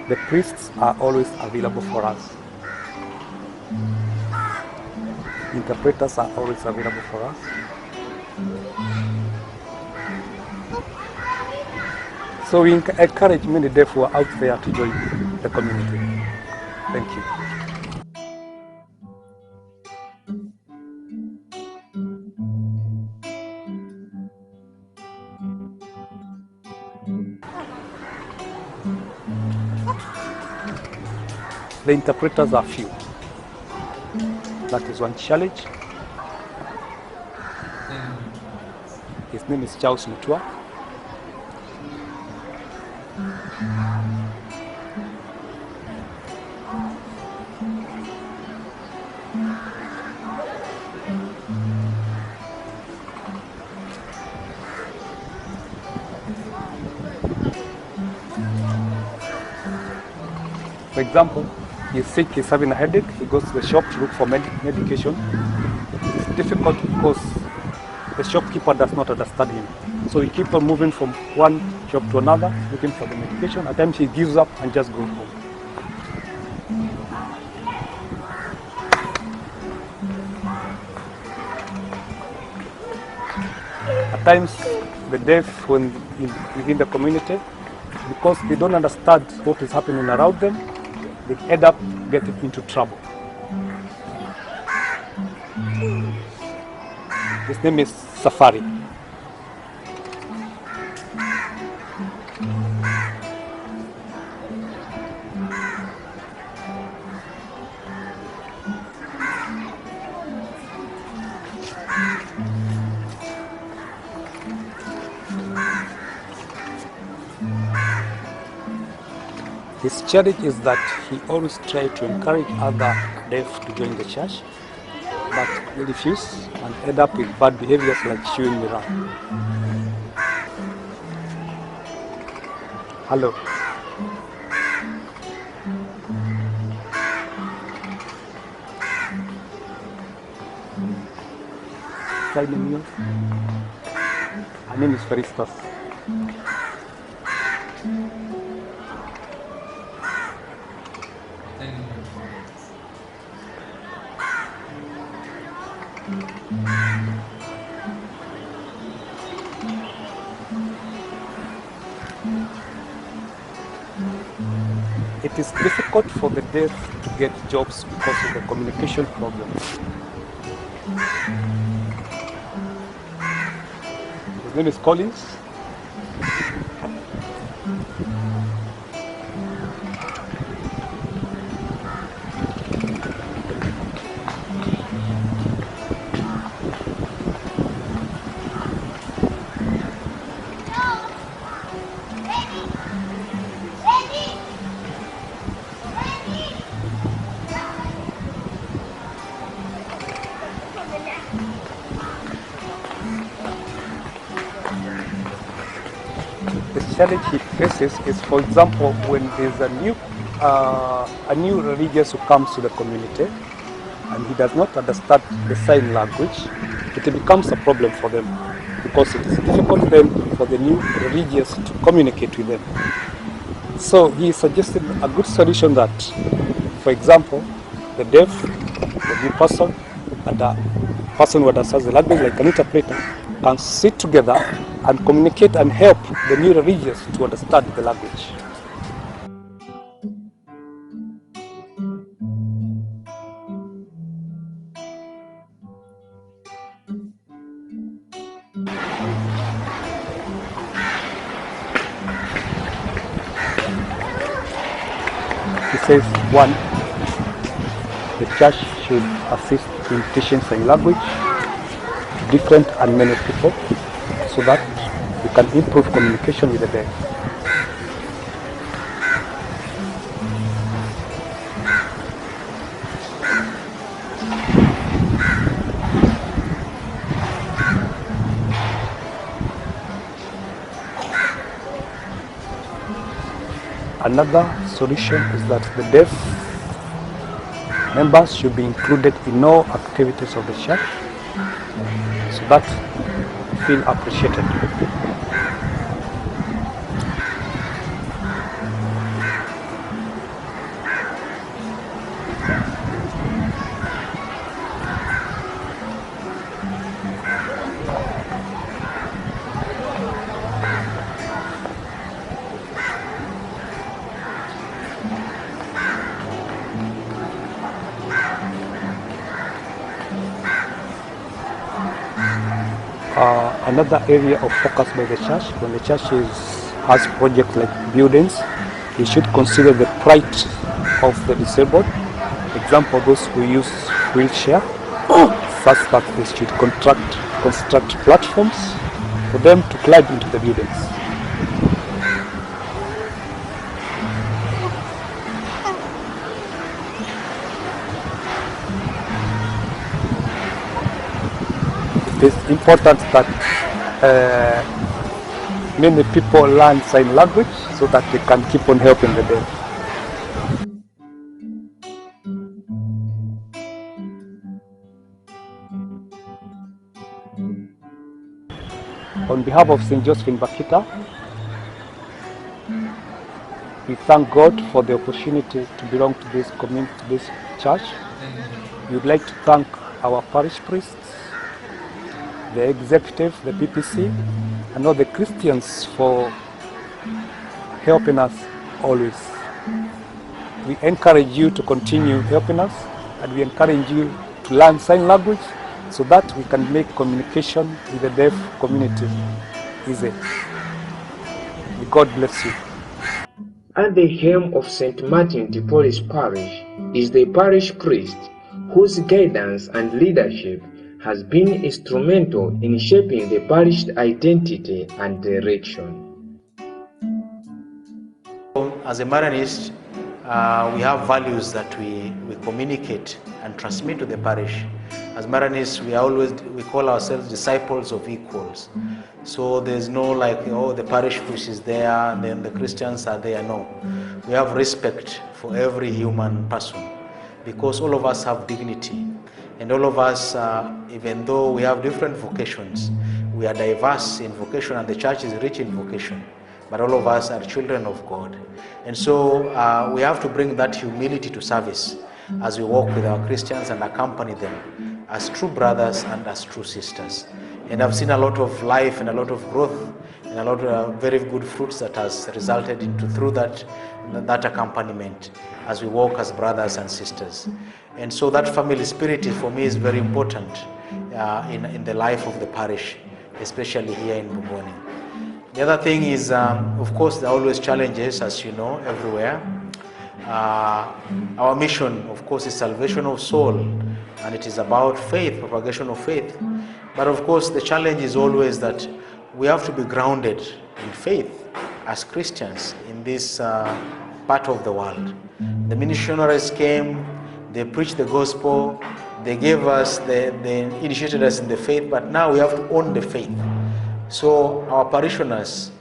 The priests are always available for us. Interpreters are always available for us. So we encourage many deaf who are out there to join the community. Thank you. The interpreters are few. That is one challenge. His name is Charles Mutua. For example, he's sick, he's having a headache, he goes to the shop to look for medication. It's difficult because the shopkeeper does not understand him. So he keeps on moving from one shop to another, looking for the medication. At times he gives up and just goes home. At times, the deaf, when within the community, because they don't understand what is happening around them, they end up getting into trouble. His name is Safari. His challenge is that he always tries to encourage other deaf to join the church, but they refuse and end up with bad behaviors like chewing me around. Hello. Signing you. Her name is Feristas. It is difficult for the deaf to get jobs because of the communication problems. His name is Collins. The challenge he faces is, for example, when there's a new religious who comes to the community and he does not understand the sign language, it becomes a problem for them because it is difficult then for the new religious to communicate with them. So he suggested a good solution that, for example, the deaf, the new person, and the person who understands the language, like an interpreter, can sit together and communicate and help the new religious to understand the language. He says, one, the church should assist in teaching sign language to different and many people so that we can improve communication with the deaf. Another solution is that the deaf members should be included in all activities of the church so that they feel appreciated. Another area of focus by the church, when the church has projects like buildings, they should consider the plight of the disabled. Example, those who use wheelchair, such that they should construct platforms for them to climb into the buildings. It is important that many people learn sign language so that they can keep on helping the deaf. On behalf of St. Joseph in Bakita, we thank God for the opportunity to belong to this community, to this church. We would like to thank our parish priests, the executive, the PPC, and all the Christians for helping us always. We encourage you to continue helping us, and we encourage you to learn sign language so that we can make communication with the deaf community easy. May God bless you. At the helm of St. Martin de Porres Parish is the parish priest, whose guidance and leadership has been instrumental in shaping the parish identity and direction. As a Marianist, we have values that we communicate and transmit to the parish. As Marianists, we call ourselves disciples of equals. So there's no like, oh, the parish priest is there, then the Christians are there. No, we have respect for every human person because all of us have dignity, and all of us, even though we have different vocations, we are diverse in vocation, and the church is rich in vocation. But all of us are children of God. And so we have to bring that humility to service as we walk with our Christians and accompany them as true brothers and as true sisters. And I've seen a lot of life and a lot of growth and a lot of very good fruits that has resulted through that accompaniment as we walk as brothers and sisters. And so that family spirit for me is very important in the life of the parish, especially here in Mbungoni. The other thing is, of course, there are always challenges, as you know, everywhere. Our mission, of course, is salvation of soul, and it is about faith, propagation of faith. But of course, the challenge is always that we have to be grounded in faith as Christians in this part of the world. The missionaries came, they preached the gospel, they gave us, they initiated us in the faith, but now we have to own the faith. So our parishioners,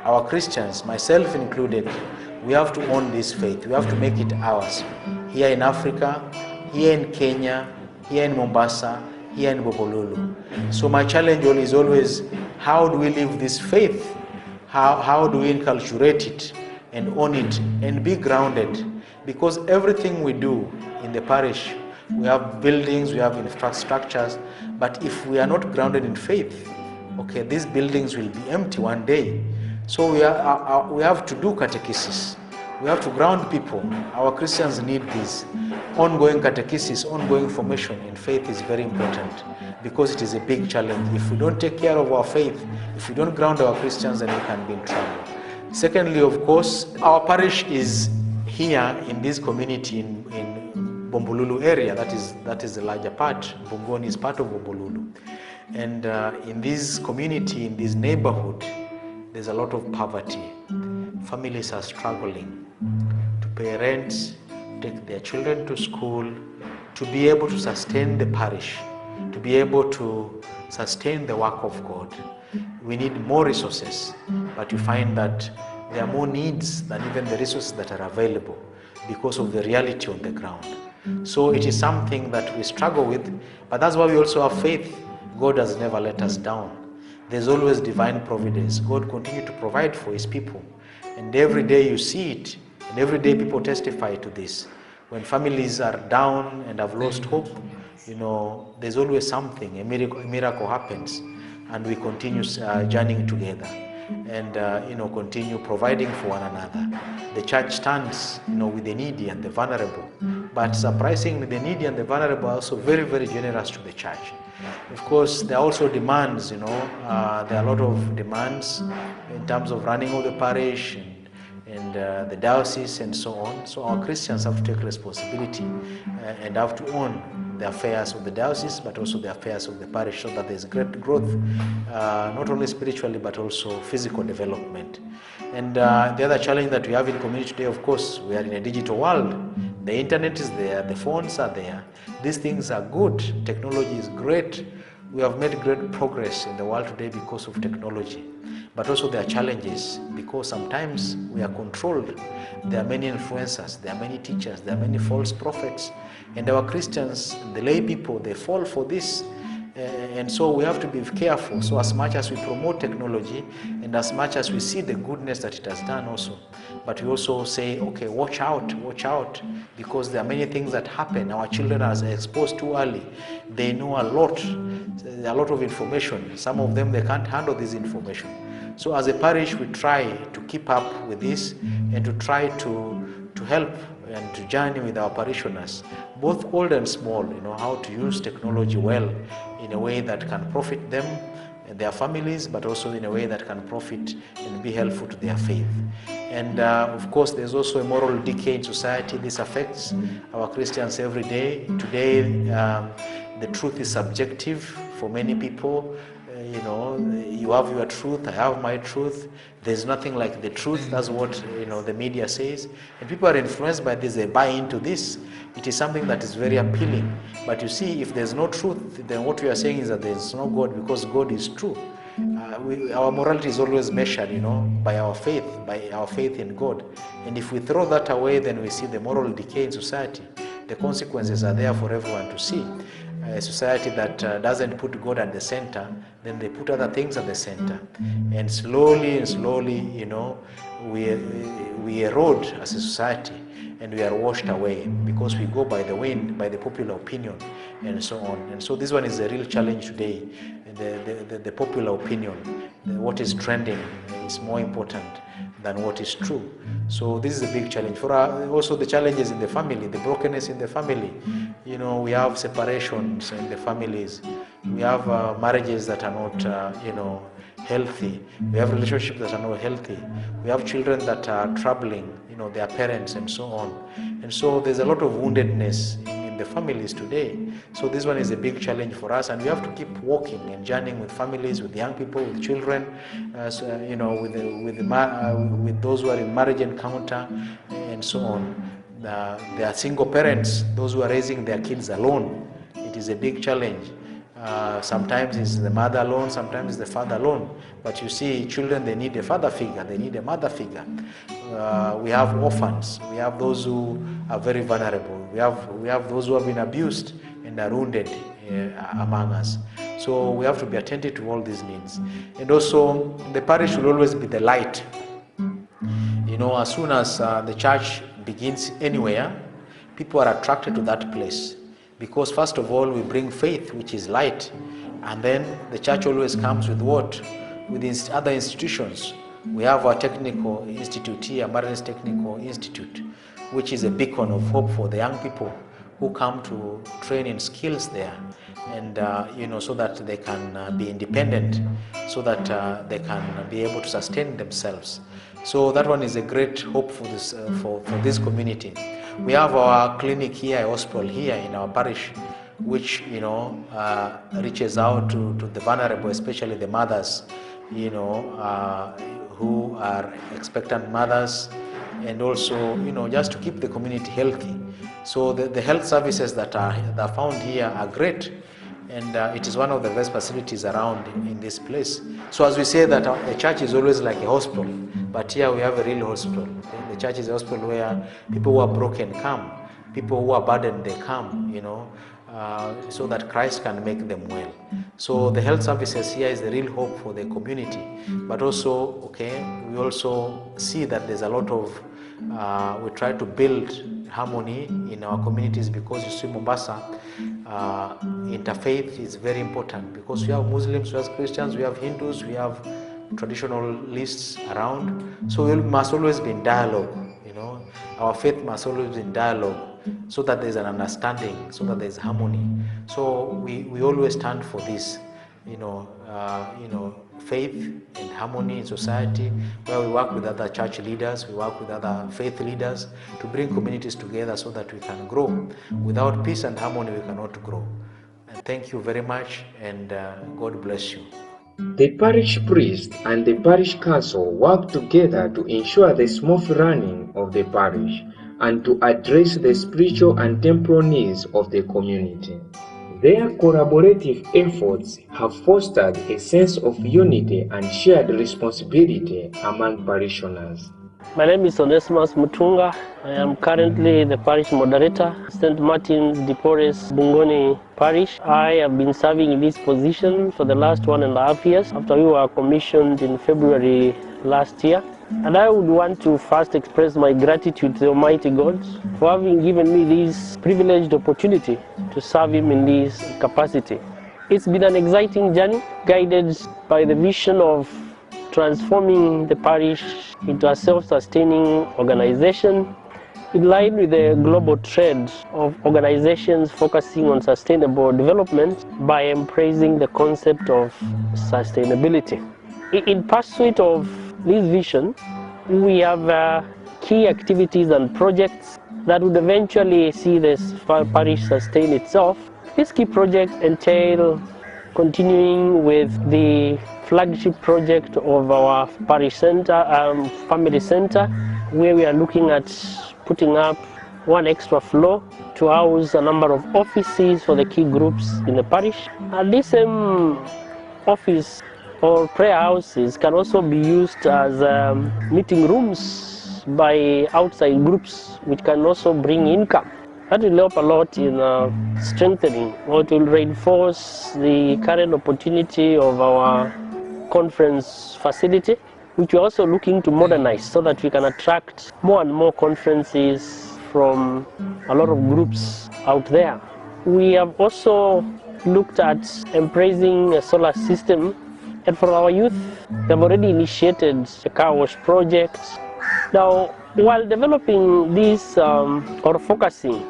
our Christians, myself included, we have to own this faith. We have to make it ours. Here in Africa, here in Kenya, here in Mombasa, here in Bobolulu. So my challenge is always, how do we live this faith? How do we inculturate it and own it and be grounded? Because everything we do in the parish, we have buildings, we have infrastructures, but if we are not grounded in faith, okay, these buildings will be empty one day. So we have to do catechesis. We have to ground people. Our Christians need this. Ongoing catechesis, ongoing formation in faith is very important because it is a big challenge. If we don't take care of our faith, if we don't ground our Christians, then we can be in trouble. Secondly, of course, our parish is here in this community in Bombululu area. That is the larger part. Mbungoni is part of Bombululu. And in this community, in this neighborhood, there's a lot of poverty. Families are struggling to pay rent, take their children to school, to be able to sustain the parish, to be able to sustain the work of God. We need more resources, but you find that there are more needs than even the resources that are available because of the reality on the ground. So it is something that we struggle with, but that's why we also have faith. God has never let us down. There's always divine providence. God continues to provide for His people. And every day you see it, and every day people testify to this. When families are down and have lost hope, there's always something, a miracle happens, and we continue journeying together and continue providing for one another. The church stands with the needy and the vulnerable, But surprisingly, the needy and the vulnerable are also very, very generous to the church. Of course, there are also demands, there are a lot of demands in terms of running of the parish and the diocese and so on. So our Christians have to take responsibility and have to own the affairs of the diocese, but also the affairs of the parish, so that there's great growth, not only spiritually, but also physical development. And the other challenge that we have in community today, of course, we are in a digital world. The internet is there, the phones are there. These things are good. Technology is great. We have made great progress in the world today because of technology. But also there are challenges, because sometimes we are controlled. There are many influencers, there are many teachers, there are many false prophets. And our Christians, the lay people, they fall for this. And so we have to be careful. So as much as we promote technology and as much as we see the goodness that it has done also, but we also say, okay, watch out, because there are many things that happen. Our children are exposed too early. They know a lot of information. Some of them, they can't handle this information. So as a parish, we try to keep up with this and to try to help and to journey with our parishioners, both old and small, how to use technology well in a way that can profit them and their families, but also in a way that can profit and be helpful to their faith. And of course, there's also a moral decay in society. This affects our Christians every day. Today, the truth is subjective for many people. You have your truth, I have my truth. There's nothing like the truth. That's what the media says. And people are influenced by this, they buy into this. It is something that is very appealing. But you see, if there's no truth, then what we are saying is that there's no God, because God is true. Our morality is always measured, by our faith in God. And if we throw that away, then we see the moral decay in society. The consequences are there for everyone to see. A society that doesn't put God at the center, then they put other things at the center. And slowly, we erode as a society, and we are washed away because we go by the wind, by the popular opinion, and so on. And so this one is a real challenge today. The popular opinion, what is trending is more important than what is true. So this is a big challenge. For also the challenges in the family, the brokenness in the family. We have separations in the families. We have marriages that are not, healthy. We have relationships that are not healthy. We have children that are troubling, their parents and so on. And so there's a lot of woundedness in the families today. So this one is a big challenge for us, and we have to keep walking and journeying with families, with young people, with children, with those who are in marriage encounter and so on. There are single parents, those who are raising their kids alone. It is a big challenge. Sometimes it's the mother alone, sometimes it's the father alone. But you see, children, they need a father figure, they need a mother figure. We have orphans, we have those who are very vulnerable, we have those who have been abused and are wounded among us. So we have to be attentive to all these needs. And also, the parish will always be the light. As soon as the church begins anywhere, people are attracted to that place. Because first of all, we bring faith, which is light. And then the church always comes with what? With other institutions. We have our technical institute here, Marianist Technical Institute, which is a beacon of hope for the young people who come to train in skills there. And, so that they can be independent, so that they can be able to sustain themselves. So that one is a great hope for this community. We have our clinic here, a hospital here in our parish, which reaches out to the vulnerable, especially the mothers, who are expectant mothers, and also just to keep the community healthy. So the health services that are found here are great, and it is one of the best facilities around in this place. So as we say that the church is always like a hospital, but here we have a real hospital. The church is a hospital where people who are broken come, people who are burdened, they come, so that Christ can make them well. So the health services here is the real hope for the community. But also, we also see that there's a lot of, we try to build harmony in our communities, because you see Mombasa, interfaith is very important, because we have Muslims, we have Christians, we have Hindus, we have traditionalists around. So we must always be in dialogue. Our faith must always be in dialogue. so that there's an understanding, so that there's harmony. So we always stand for this, faith and harmony in society, where we work with other church leaders, we work with other faith leaders to bring communities together so that we can grow. Without peace and harmony, we cannot grow. And thank you very much, and God bless you. The parish priest and the parish council work together to ensure the smooth running of the parish and to address the spiritual and temporal needs of the community. Their collaborative efforts have fostered a sense of unity and shared responsibility among parishioners. My name is Onesimus Mutunga. I am currently the parish moderator, St. Martin's de Porres, Mbungoni Parish. I have been serving in this position for the last 1.5 years after we were commissioned in February last year. And I would want to first express my gratitude to the Almighty God for having given me this privileged opportunity to serve Him in this capacity. It's been an exciting journey, guided by the vision of transforming the parish into a self-sustaining organization in line with the global trend of organizations focusing on sustainable development by embracing the concept of sustainability. In pursuit of this vision, we have key activities and projects that would eventually see this parish sustain itself. These key projects entail continuing with the flagship project of our parish center, family center, where we are looking at putting up one extra floor to house a number of offices for the key groups in the parish. And this office or prayer houses can also be used as meeting rooms by outside groups, which can also bring income. That will help a lot in strengthening, or it will reinforce the current opportunity of our conference facility, which we're also looking to modernize so that we can attract more and more conferences from a lot of groups out there. We have also looked at embracing a solar system, and for our youth, we have already initiated a car wash project. Now, while developing this or focusing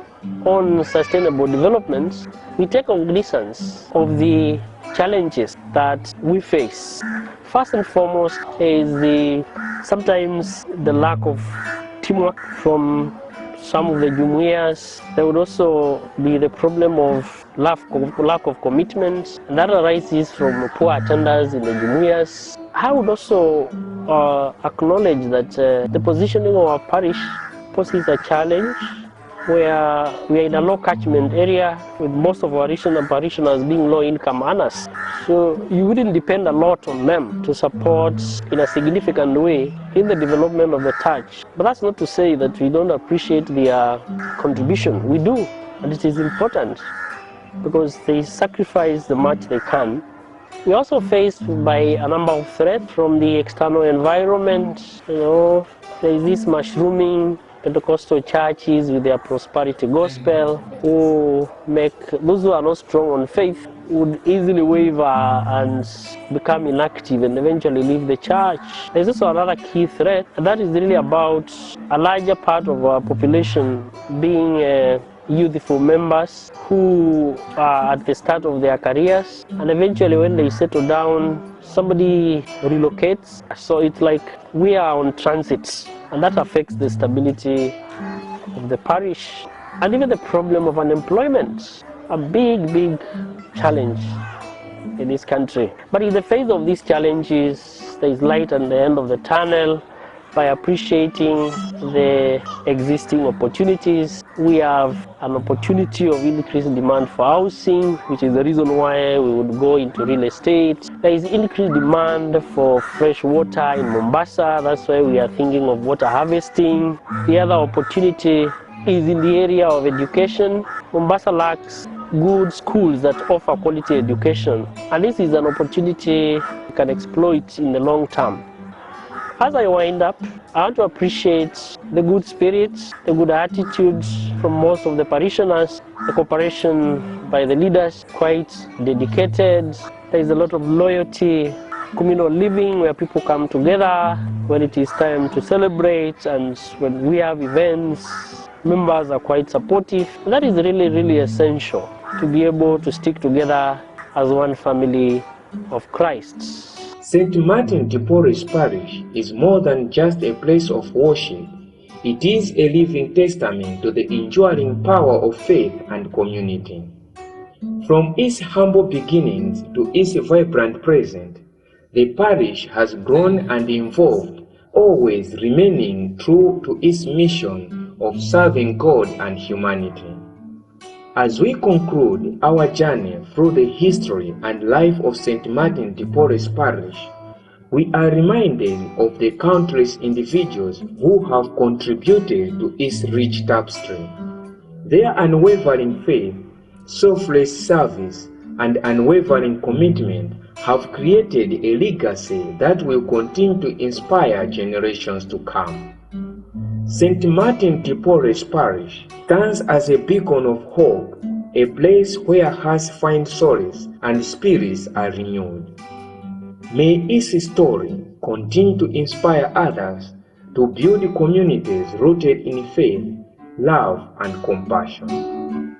on sustainable development, we take cognizance of the challenges that we face. First and foremost is sometimes the lack of teamwork from some of the jumuiyas. There would also be the problem of lack of commitment, and that arises from poor attendance in the jumuiyas. I would also acknowledge that the positioning of our parish poses a challenge, where we are in a low catchment area with most of our parishioners being low income earners. So you wouldn't depend a lot on them to support in a significant way in the development of the church. But that's not to say that we don't appreciate their contribution. We do, and it is important because they sacrifice the much they can. We are also faced by a number of threats from the external environment. There is this mushrooming Pentecostal churches with their prosperity gospel, those who are not strong on faith would easily waver and become inactive and eventually leave the church. There's also another key threat, and that is really about a larger part of our population being youthful members who are at the start of their careers, and eventually when they settle down, somebody relocates. So it's like we are on transit, and that affects the stability of the parish. And even the problem of unemployment, a big challenge in this country. But in the face of these challenges, there is light at the end of the tunnel. By appreciating the existing opportunities, we have an opportunity of increased demand for housing, which is the reason why we would go into real estate. There is increased demand for fresh water in Mombasa. That's why we are thinking of water harvesting. The other opportunity is in the area of education. Mombasa lacks good schools that offer quality education, and this is an opportunity we can exploit in the long term. As I wind up, I want to appreciate the good spirit, the good attitudes from most of the parishioners, the cooperation by the leaders, quite dedicated. There is a lot of loyalty, communal living where people come together when it is time to celebrate, and when we have events, members are quite supportive. That is really, really essential to be able to stick together as one family of Christ. St. Martin de Porres Parish is more than just a place of worship. It is a living testament to the enduring power of faith and community. From its humble beginnings to its vibrant present, the parish has grown and evolved, always remaining true to its mission of serving God and humanity. As we conclude our journey through the history and life of St. Martin de Porres Parish, we are reminded of the countless individuals who have contributed to its rich tapestry. Their unwavering faith, selfless service, and unwavering commitment have created a legacy that will continue to inspire generations to come. St. Martin de Porres Parish stands as a beacon of hope, a place where hearts find solace and spirits are renewed. May its story continue to inspire others to build communities rooted in faith, love, and compassion.